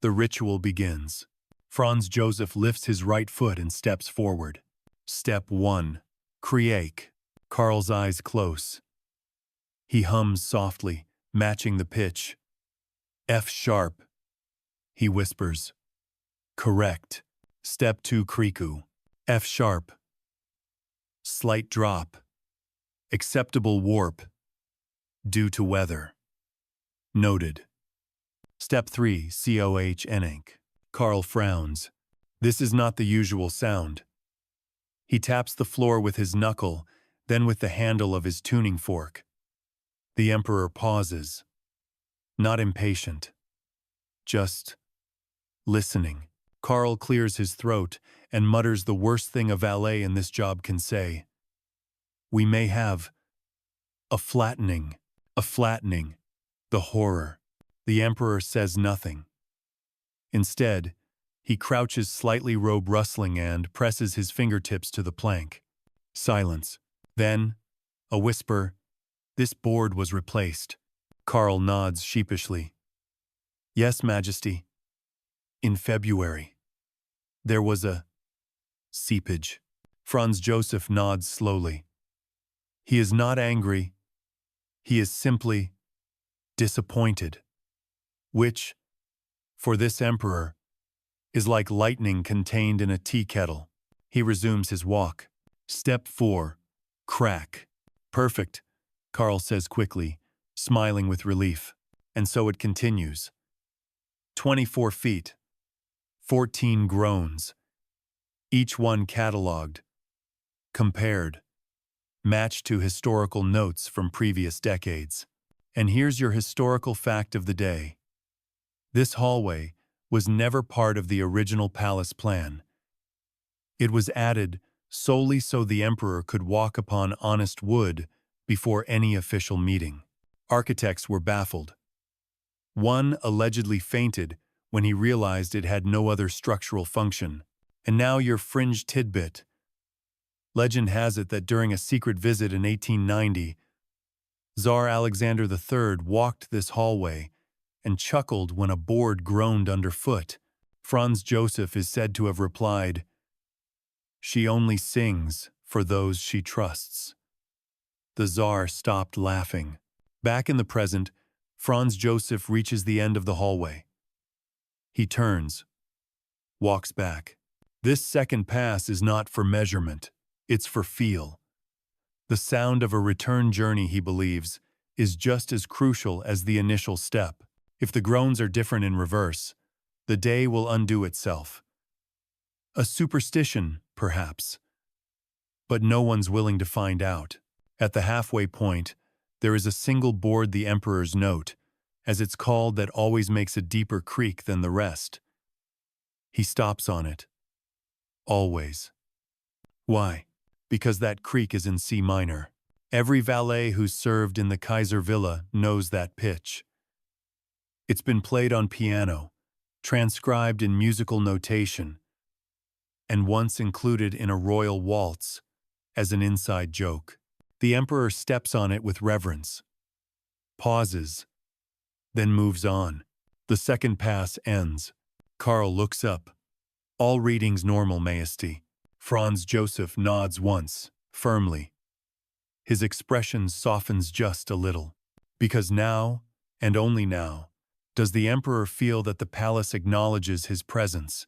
the ritual begins. Franz Joseph lifts his right foot and steps forward. Step 1. Creak. Karl's eyes close. He hums softly, matching the pitch. F sharp. He whispers. Correct. Step 2. Kriku. F sharp. Slight drop. Acceptable warp. Due to weather. Noted. Step 3. Coh enank. Karl frowns. This is not the usual sound. He taps the floor with his knuckle, then with the handle of his tuning fork. The Emperor pauses. Not impatient. Just listening. Karl clears his throat and mutters the worst thing a valet in this job can say. We may have a flattening. A flattening. The horror. The Emperor says nothing. Instead, he crouches slightly, robe rustling, and presses his fingertips to the plank. Silence. Then, a whisper, this board was replaced. Karl nods sheepishly. Yes, Majesty. In February. There was a seepage. Franz Joseph nods slowly. He is not angry. He is simply disappointed. Which, for this Emperor, is like lightning contained in a tea kettle. He resumes his walk. Step 4. Crack. Perfect, Karl says quickly, smiling with relief. And so it continues. 24 feet. 14 groans. Each one catalogued, compared, matched to historical notes from previous decades. And here's your historical fact of the day. This hallway was never part of the original palace plan. It was added solely so the Emperor could walk upon honest wood before any official meeting. Architects were baffled. One allegedly fainted when he realized it had no other structural function. And now your fringe tidbit. Legend has it that during a secret visit in 1890, Tsar Alexander III walked this hallway and chuckled when a board groaned underfoot. Franz Joseph is said to have replied, "She only sings for those she trusts." The Tsar stopped laughing. Back in the present, Franz Joseph reaches the end of the hallway. He turns, walks back. This second pass is not for measurement, it's for feel. The sound of a return journey, he believes, is just as crucial as the initial step. If the groans are different in reverse, the day will undo itself. A superstition, perhaps. But no one's willing to find out. At the halfway point, there is a single board, the Emperor's note, as it's called, that always makes a deeper creak than the rest. He stops on it. Always. Why? Because that creak is in C minor. Every valet who's served in the Kaiser Villa knows that pitch. It's been played on piano, transcribed in musical notation, and once included in a royal waltz as an inside joke. The Emperor steps on it with reverence, pauses, then moves on. The second pass ends. Karl looks up. All readings normal, Majesty. Franz Joseph nods once, firmly. His expression softens just a little, because now, and only now, Does the emperor feel that the palace acknowledges his presence,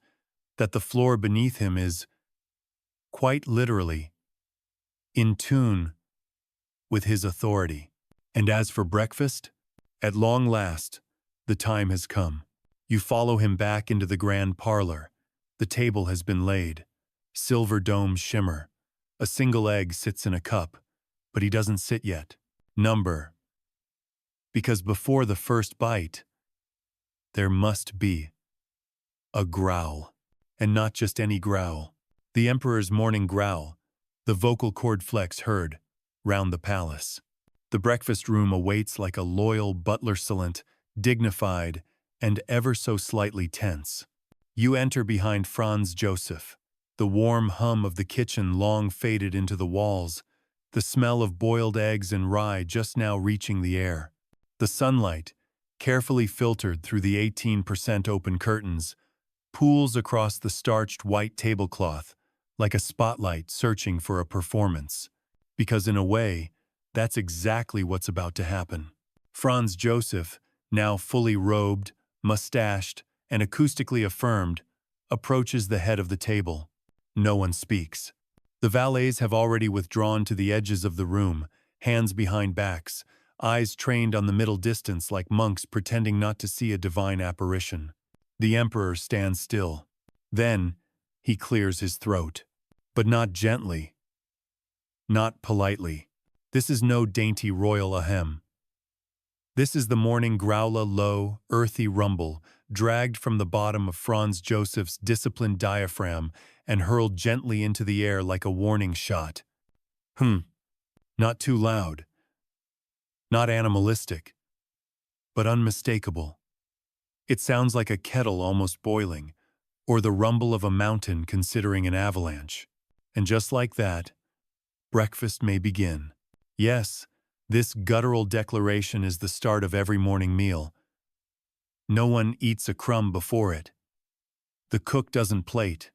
that the floor beneath him is, quite literally, in tune with his authority? And as for breakfast, at long last, the time has come. You follow him back into the grand parlor. The table has been laid. Silver domes shimmer. A single egg sits in a cup, but he doesn't sit yet. Number. Because before the first bite, there must be a growl. And not just any growl. The emperor's morning growl, the vocal cord flex heard round the palace. The breakfast room awaits like a loyal butler silent, dignified, and ever so slightly tense. You enter behind Franz Joseph. The warm hum of the kitchen long faded into the walls, the smell of boiled eggs and rye just now reaching the air. The sunlight, carefully filtered through the 18% open curtains, pools across the starched white tablecloth like a spotlight searching for a performance. Because in a way, that's exactly what's about to happen. Franz Joseph, now fully robed, mustached, and acoustically affirmed, approaches the head of the table. No one speaks. The valets have already withdrawn to the edges of the room, hands behind backs, eyes trained on the middle distance like monks pretending not to see a divine apparition. The emperor stands still. Then, he clears his throat. But not gently. Not politely. This is no dainty royal ahem. This is the morning growler low, earthy rumble, dragged from the bottom of Franz Joseph's disciplined diaphragm and hurled gently into the air like a warning shot. Not too loud. Not animalistic. But unmistakable. It sounds like a kettle almost boiling, or the rumble of a mountain considering an avalanche. And just like that, breakfast may begin. Yes, this guttural declaration is the start of every morning meal. No one eats a crumb before it. The cook doesn't plate.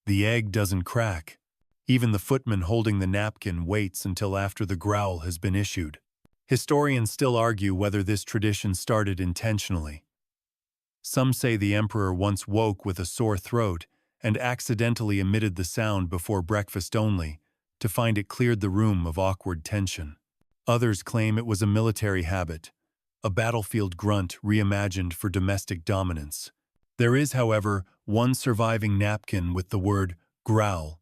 The egg doesn't crack. Even the footman holding the napkin waits until after the growl has been issued. Historians still argue whether this tradition started intentionally. Some say the emperor once woke with a sore throat and accidentally emitted the sound before breakfast only, to find it cleared the room of awkward tension. Others claim it was a military habit, a battlefield grunt reimagined for domestic dominance. There is, however, one surviving napkin with the word growl,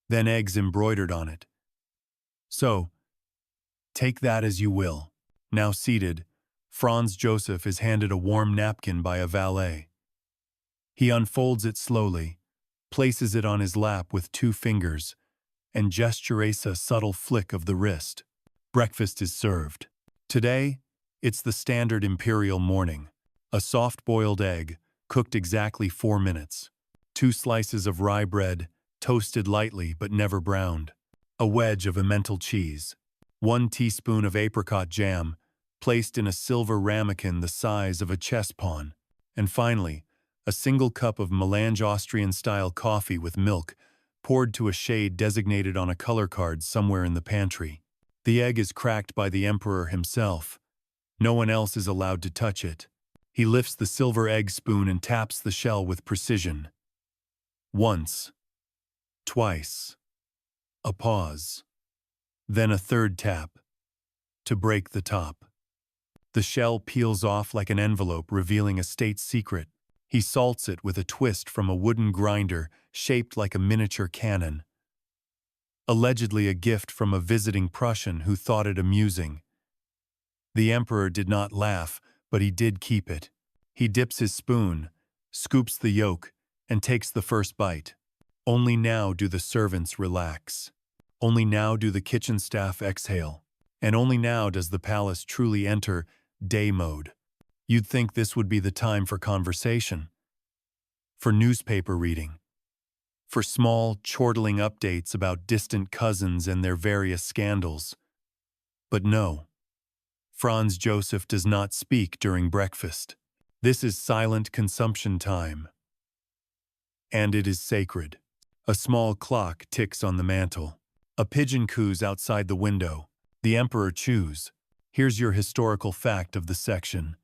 then eggs embroidered on it. So, take that as you will. Now seated, Franz Joseph is handed a warm napkin by a valet. He unfolds it slowly, places it on his lap with 2 fingers, and gestures a subtle flick of the wrist. Breakfast is served. Today, it's the standard imperial morning. A soft-boiled egg, cooked exactly 4 minutes. 2 slices of rye bread, toasted lightly but never browned. A wedge of emmental cheese. 1 teaspoon of apricot jam, placed in a silver ramekin the size of a chess pawn. And finally, a single cup of melange Austrian-style coffee with milk, poured to a shade designated on a color card somewhere in the pantry. The egg is cracked by the emperor himself. No one else is allowed to touch it. He lifts the silver egg spoon and taps the shell with precision. Once. Twice. A pause. Then a 3rd tap. To break the top. The shell peels off like an envelope revealing a state secret. He salts it with a twist from a wooden grinder shaped like a miniature cannon. Allegedly a gift from a visiting Prussian who thought it amusing. The emperor did not laugh, but he did keep it. He dips his spoon, scoops the yolk, and takes the first bite. Only now do the servants relax. Only now do the kitchen staff exhale. And only now does the palace truly enter day mode. You'd think this would be the time for conversation, for newspaper reading, for small, chortling updates about distant cousins and their various scandals. But no, Franz Joseph does not speak during breakfast. This is silent consumption time. And it is sacred. A small clock ticks on the mantel. A pigeon coos outside the window. The emperor chews. Here's your historical fact of the section.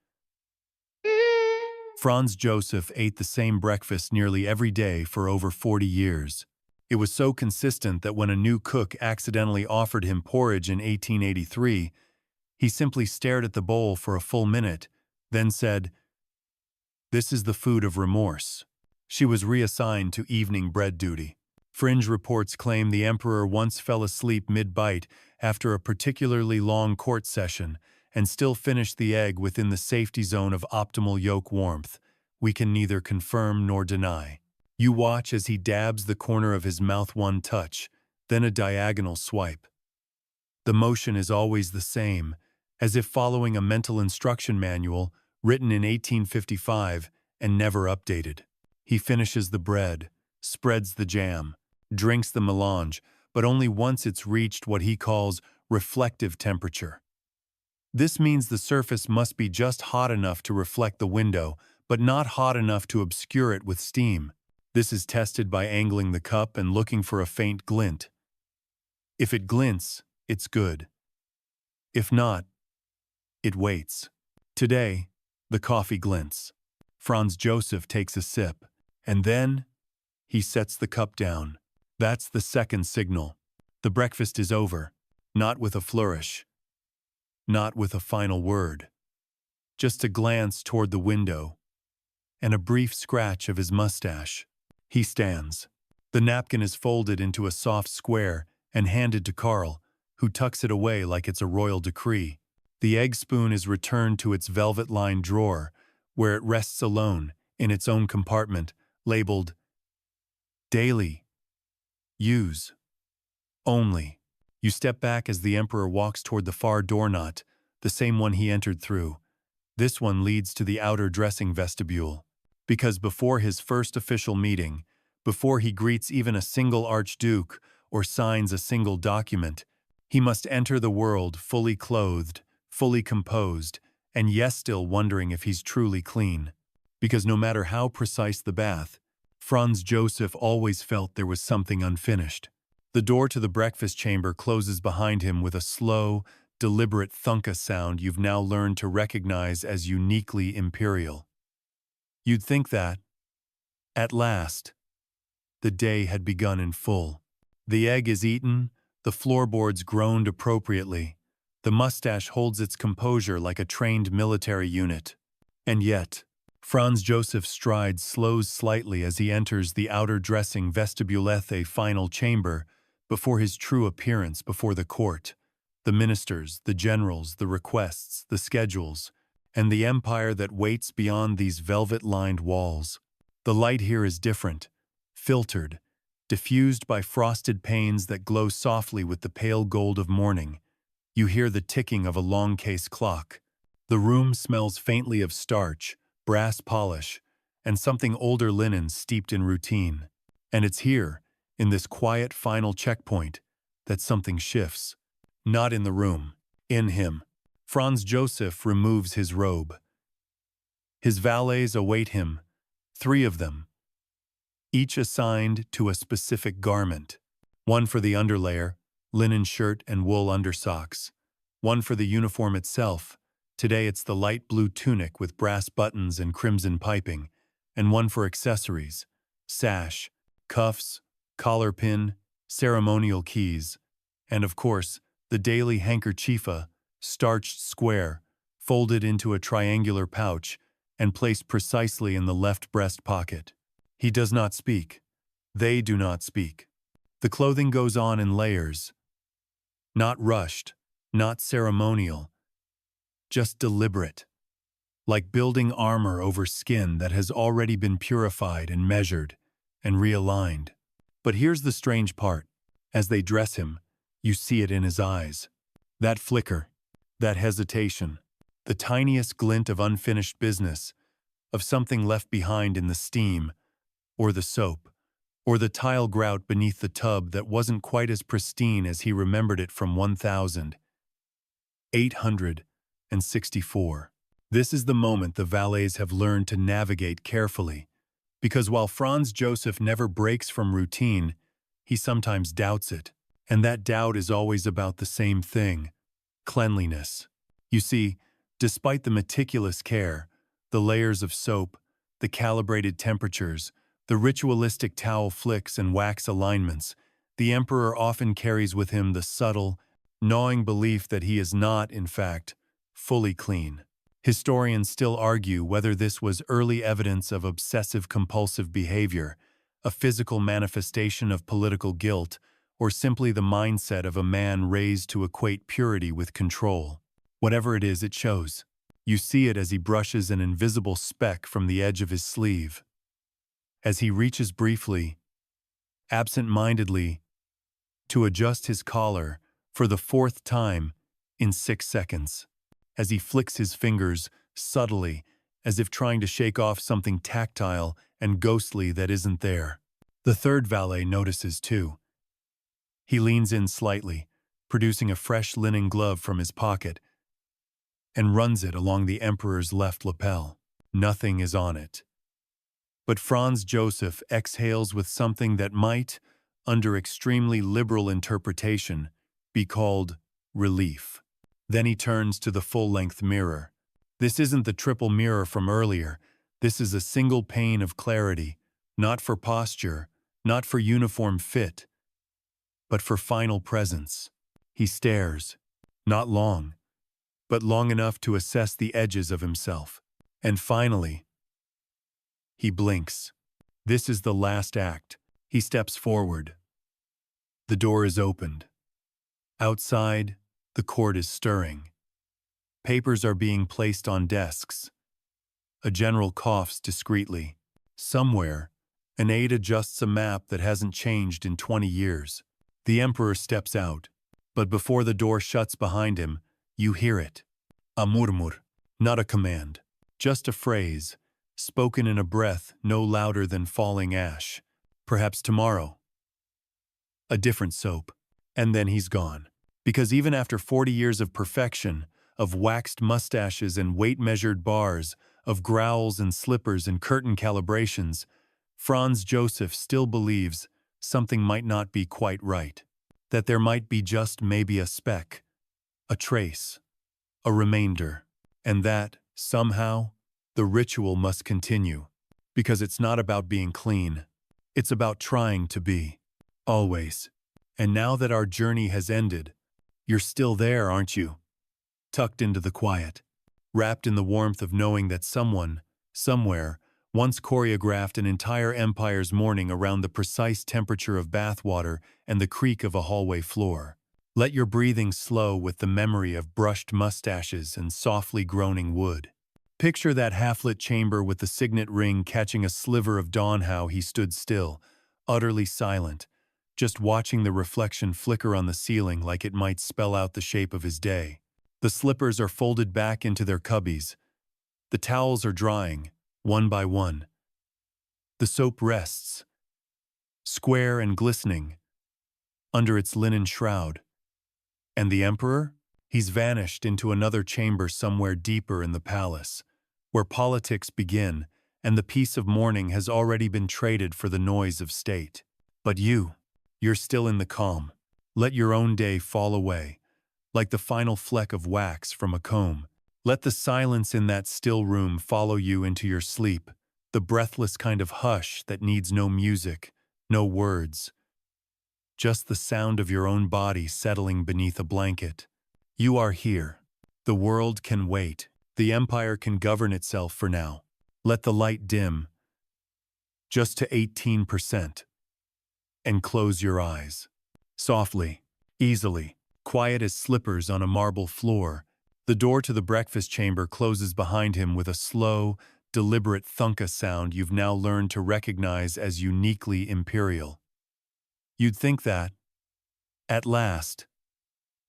Franz Joseph ate the same breakfast nearly every day for over 40 years. It was so consistent that when a new cook accidentally offered him porridge in 1883, he simply stared at the bowl for a full minute, then said, "This is the food of remorse." She was reassigned to evening bread duty. Fringe reports claim the emperor once fell asleep mid-bite after a particularly long court session and still finished the egg within the safety zone of optimal yolk warmth. We can neither confirm nor deny. You watch as he dabs the corner of his mouth one touch, then a diagonal swipe. The motion is always the same, as if following a mental instruction manual written in 1855 and never updated. He finishes the bread, spreads the jam, drinks the melange, but only once it's reached what he calls reflective temperature. This means the surface must be just hot enough to reflect the window, but not hot enough to obscure it with steam. This is tested by angling the cup and looking for a faint glint. If it glints, it's good. If not, it waits. Today, the coffee glints. Franz Joseph takes a sip, and then he sets the cup down. That's the second signal. The breakfast is over, not with a flourish, not with a final word. Just a glance toward the window, and a brief scratch of his mustache. He stands. The napkin is folded into a soft square and handed to Carl, who tucks it away like it's a royal decree. The egg spoon is returned to its velvet-lined drawer, where it rests alone in its own compartment, labeled Daily. Use. Only. You step back as the emperor walks toward the far door knot, the same one he entered through. This one leads to the outer dressing vestibule. Because before his first official meeting, before he greets even a single archduke or signs a single document, he must enter the world fully clothed, fully composed, and yes, still wondering if he's truly clean. Because no matter how precise the bath, Franz Joseph always felt there was something unfinished. The door to the breakfast chamber closes behind him with a slow, deliberate thunka sound you've now learned to recognize as uniquely imperial. You'd think that, at last, the day had begun in full. The egg is eaten, the floorboards groaned appropriately, the mustache holds its composure like a trained military unit. And yet, Franz Joseph's stride slows slightly as he enters the outer dressing vestibuleth final chamber before his true appearance before the court, the ministers, the generals, the requests, the schedules, and the empire that waits beyond these velvet-lined walls. The light here is different, filtered, diffused by frosted panes that glow softly with the pale gold of morning. You hear the ticking of a long case clock. The room smells faintly of starch, brass polish, and something older linen steeped in routine. And it's here, in this quiet final checkpoint, that something shifts. Not in the room, in him. Franz Joseph removes his robe. His valets await him, 3 of them, each assigned to a specific garment. One for the underlayer, linen shirt and wool undersocks. One for the uniform itself. Today it's the light blue tunic with brass buttons and crimson piping. And one for accessories, sash, cuffs, collar pin, ceremonial keys. And of course, the daily handkerchiefa, starched square, folded into a triangular pouch and placed precisely in the left breast pocket. He does not speak. They do not speak. The clothing goes on in layers. Not rushed, not ceremonial, just deliberate. Like building armor over skin that has already been purified and measured and realigned. But here's the strange part. As they dress him, you see it in his eyes. That flicker, that hesitation, the tiniest glint of unfinished business, of something left behind in the steam, or the soap, or the tile grout beneath the tub that wasn't quite as pristine as he remembered it from 1864. This is the moment the valets have learned to navigate carefully, because while Franz Joseph never breaks from routine, he sometimes doubts it, and that doubt is always about the same thing: cleanliness. You see, despite the meticulous care, the layers of soap, the calibrated temperatures, the ritualistic towel flicks and wax alignments, the emperor often carries with him the subtle, gnawing belief that he is not, in fact, fully clean. Historians still argue whether this was early evidence of obsessive-compulsive behavior, a physical manifestation of political guilt, or simply the mindset of a man raised to equate purity with control. Whatever it is, it shows. You see it as he brushes an invisible speck from the edge of his sleeve. As he reaches briefly, absent-mindedly, to adjust his collar for the fourth time in 6 seconds. As he flicks his fingers subtly, as if trying to shake off something tactile and ghostly that isn't there. The third valet notices too. He leans in slightly, producing a fresh linen glove from his pocket, and runs it along the emperor's left lapel. Nothing is on it. But Franz Joseph exhales with something that might, under extremely liberal interpretation, be called relief. Then he turns to the full-length mirror. This isn't the triple mirror from earlier. This is a single pane of clarity, not for posture, not for uniform fit, but for final presence. He stares, not long, but long enough to assess the edges of himself. And finally, he blinks. This is the last act. He steps forward. The door is opened. Outside, the court is stirring. Papers are being placed on desks. A general coughs discreetly. Somewhere, an aide adjusts a map that hasn't changed in 20 years. The emperor steps out, but before the door shuts behind him, you hear it. A murmur, not a command, just a phrase, spoken in a breath no louder than falling ash. Perhaps tomorrow. A different soap. And then he's gone. Because even after 40 years of perfection, of waxed mustaches and weight-measured bars, of growls and slippers and curtain calibrations, Franz Joseph still believes something might not be quite right. That there might be just maybe a speck, a trace, a remainder, and that, somehow, the ritual must continue. Because it's not about being clean. It's about trying to be. Always. And now that our journey has ended, you're still there, aren't you? Tucked into the quiet, wrapped in the warmth of knowing that someone, somewhere, once choreographed an entire empire's morning around the precise temperature of bath water and the creak of a hallway floor. Let your breathing slow with the memory of brushed mustaches and softly groaning wood. Picture that half-lit chamber with the signet ring catching a sliver of dawn. How he stood still, utterly silent, just watching the reflection flicker on the ceiling like it might spell out the shape of his day. The slippers are folded back into their cubbies. The towels are drying, one by one. The soap rests, square and glistening, under its linen shroud. And the emperor? He's vanished into another chamber somewhere deeper in the palace, where politics begin and the peace of mourning has already been traded for the noise of state. But you're still in the calm. Let your own day fall away, like the final fleck of wax from a comb. Let the silence in that still room follow you into your sleep, the breathless kind of hush that needs no music, no words, just the sound of your own body settling beneath a blanket. You are here. The world can wait. The empire can govern itself for now. Let the light dim, just to 18%, and close your eyes. Softly, easily, quiet as slippers on a marble floor, the door to the breakfast chamber closes behind him with a slow, deliberate thunka sound you've now learned to recognize as uniquely imperial. You'd think that, at last,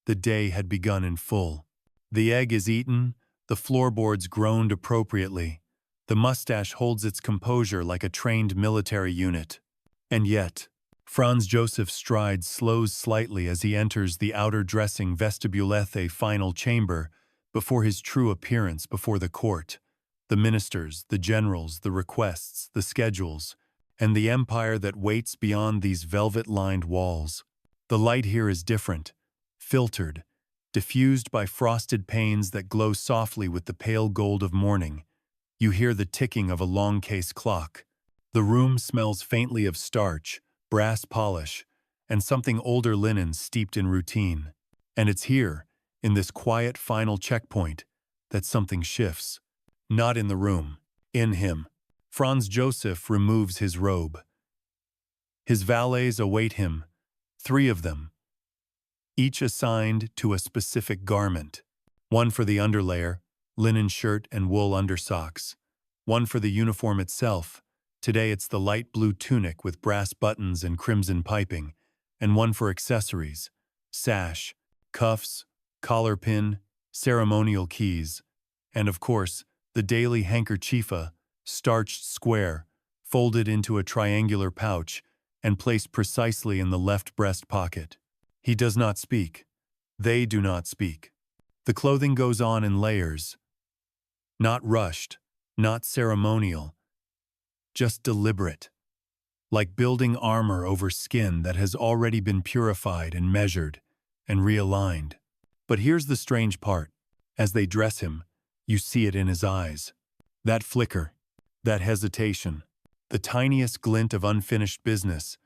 the day had begun in full. The egg is eaten, the floorboards groaned appropriately, the mustache holds its composure like a trained military unit. And yet, Franz Joseph's stride slows slightly as he enters the outer dressing vestibulete final chamber before his true appearance before the court, the ministers, the generals, the requests, the schedules, and the empire that waits beyond these velvet-lined walls. The light here is different, filtered, diffused by frosted panes that glow softly with the pale gold of morning. You hear the ticking of a long case clock. The room smells faintly of starch, brass polish, and something older linen steeped in routine. And it's here, in this quiet final checkpoint, that something shifts. Not in the room, in him. Franz Joseph removes his robe. His valets await him, 3 of them, each assigned to a specific garment. One for the underlayer, linen shirt and wool undersocks. One for the uniform itself. Today it's the light blue tunic with brass buttons and crimson piping. And one for accessories, sash, cuffs, collar pin, ceremonial keys. And of course, the daily handkerchiefa, starched square, folded into a triangular pouch and placed precisely in the left breast pocket. He does not speak. They do not speak. The clothing goes on in layers. Not rushed, not ceremonial, just deliberate. Like building armor over skin that has already been purified and measured and realigned. But here's the strange part. As they dress him, you see it in his eyes. That flicker, that hesitation, the tiniest glint of unfinished business,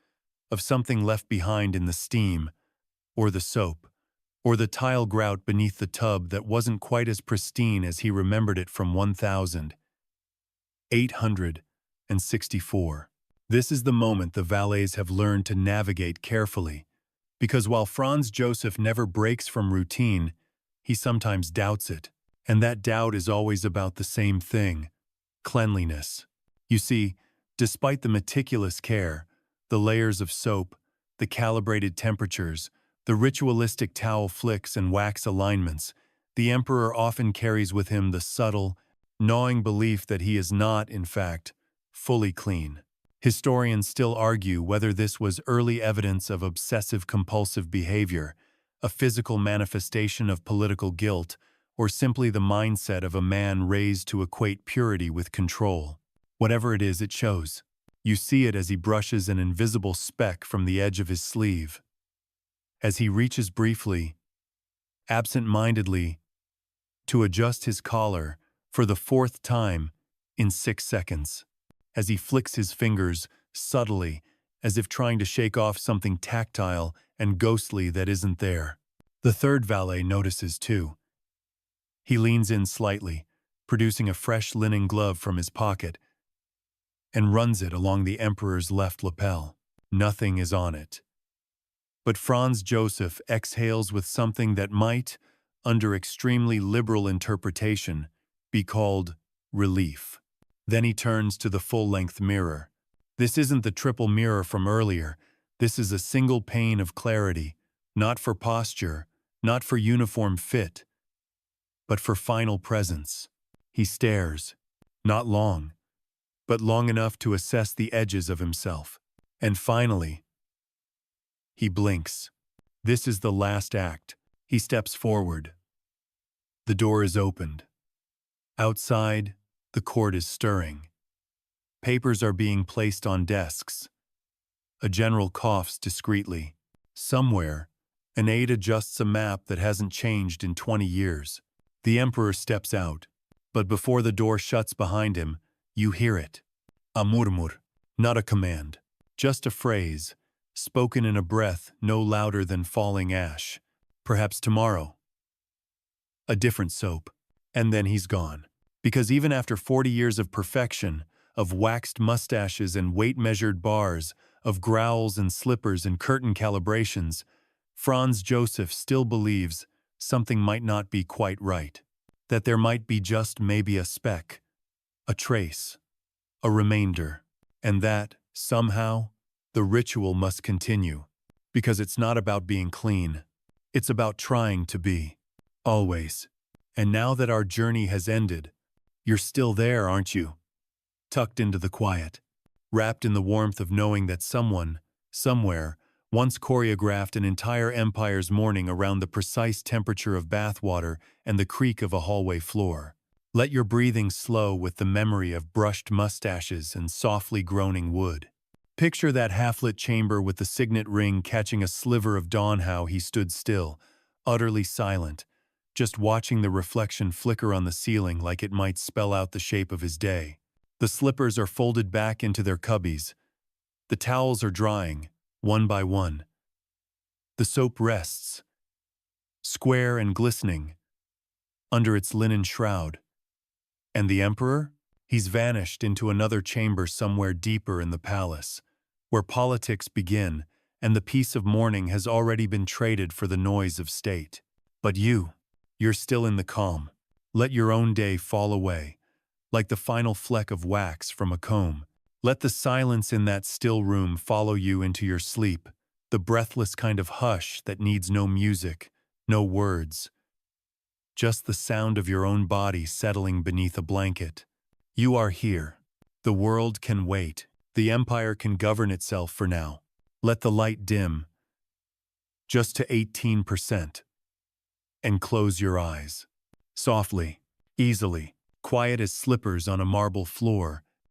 of something left behind in the steam, or the soap, or the tile grout beneath the tub that wasn't quite as pristine as he remembered it from 1864. This is the moment the valets have learned to navigate carefully, because while Franz Joseph never breaks from routine, he sometimes doubts it, and that doubt is always about the same thing: cleanliness. You see, despite the meticulous care, the layers of soap, the calibrated temperatures, the ritualistic towel flicks and wax alignments, the emperor often carries with him the subtle, gnawing belief that he is not, in fact, fully clean. Historians still argue whether this was early evidence of obsessive-compulsive behavior, a physical manifestation of political guilt, or simply the mindset of a man raised to equate purity with control. Whatever it is, it shows. You see it as he brushes an invisible speck from the edge of his sleeve. As he reaches briefly, absent-mindedly, to adjust his collar for the 4th time in 6 seconds. As he flicks his fingers subtly, as if trying to shake off something tactile and ghostly that isn't there. The 3rd valet notices too. He leans in slightly, producing a fresh linen glove from his pocket, and runs it along the emperor's left lapel. Nothing is on it. But Franz Joseph exhales with something that might, under extremely liberal interpretation, be called relief. Then he turns to the full-length mirror. This isn't the triple mirror from earlier. This is a single pane of clarity, not for posture, not for uniform fit, but for final presence. He stares, not long, but long enough to assess the edges of himself. And finally, he blinks. This is the last act. He steps forward. The door is opened. Outside, the court is stirring. Papers are being placed on desks. A general coughs discreetly. Somewhere, an aide adjusts a map that hasn't changed in 20 years. The emperor steps out, but before the door shuts behind him, you hear it. A murmur, not a command, just a phrase, spoken in a breath no louder than falling ash. Perhaps tomorrow. A different soap. And then he's gone. Because even after 40 years of perfection, of waxed mustaches and weight-measured bars, of growls and slippers and curtain calibrations, Franz Joseph still believes something might not be quite right. That there might be just maybe a speck, a trace, a remainder, and that, somehow, the ritual must continue. Because it's not about being clean. It's about trying to be. Always. And now that our journey has ended, you're still there, aren't you? Tucked into the quiet, wrapped in the warmth of knowing that someone, somewhere, once choreographed an entire empire's morning around the precise temperature of bath water and the creak of a hallway floor. Let your breathing slow with the memory of brushed mustaches and softly groaning wood. Picture that half-lit chamber with the signet ring catching a sliver of dawn. How he stood still, utterly silent, just watching the reflection flicker on the ceiling like it might spell out the shape of his day. The slippers are folded back into their cubbies. The towels are drying, one by one. The soap rests, square and glistening, under its linen shroud. And the emperor? He's vanished into another chamber somewhere deeper in the palace, where politics begin and the peace of mourning has already been traded for the noise of state. But you're still in the calm. Let your own day fall away, like the final fleck of wax from a comb. Let the silence in that still room follow you into your sleep, the breathless kind of hush that needs no music, no words, just the sound of your own body settling beneath a blanket. You are here. The world can wait. The empire can govern itself for now. Let the light dim, just to 18%, and close your eyes. Softly, easily, quiet as slippers on a marble floor,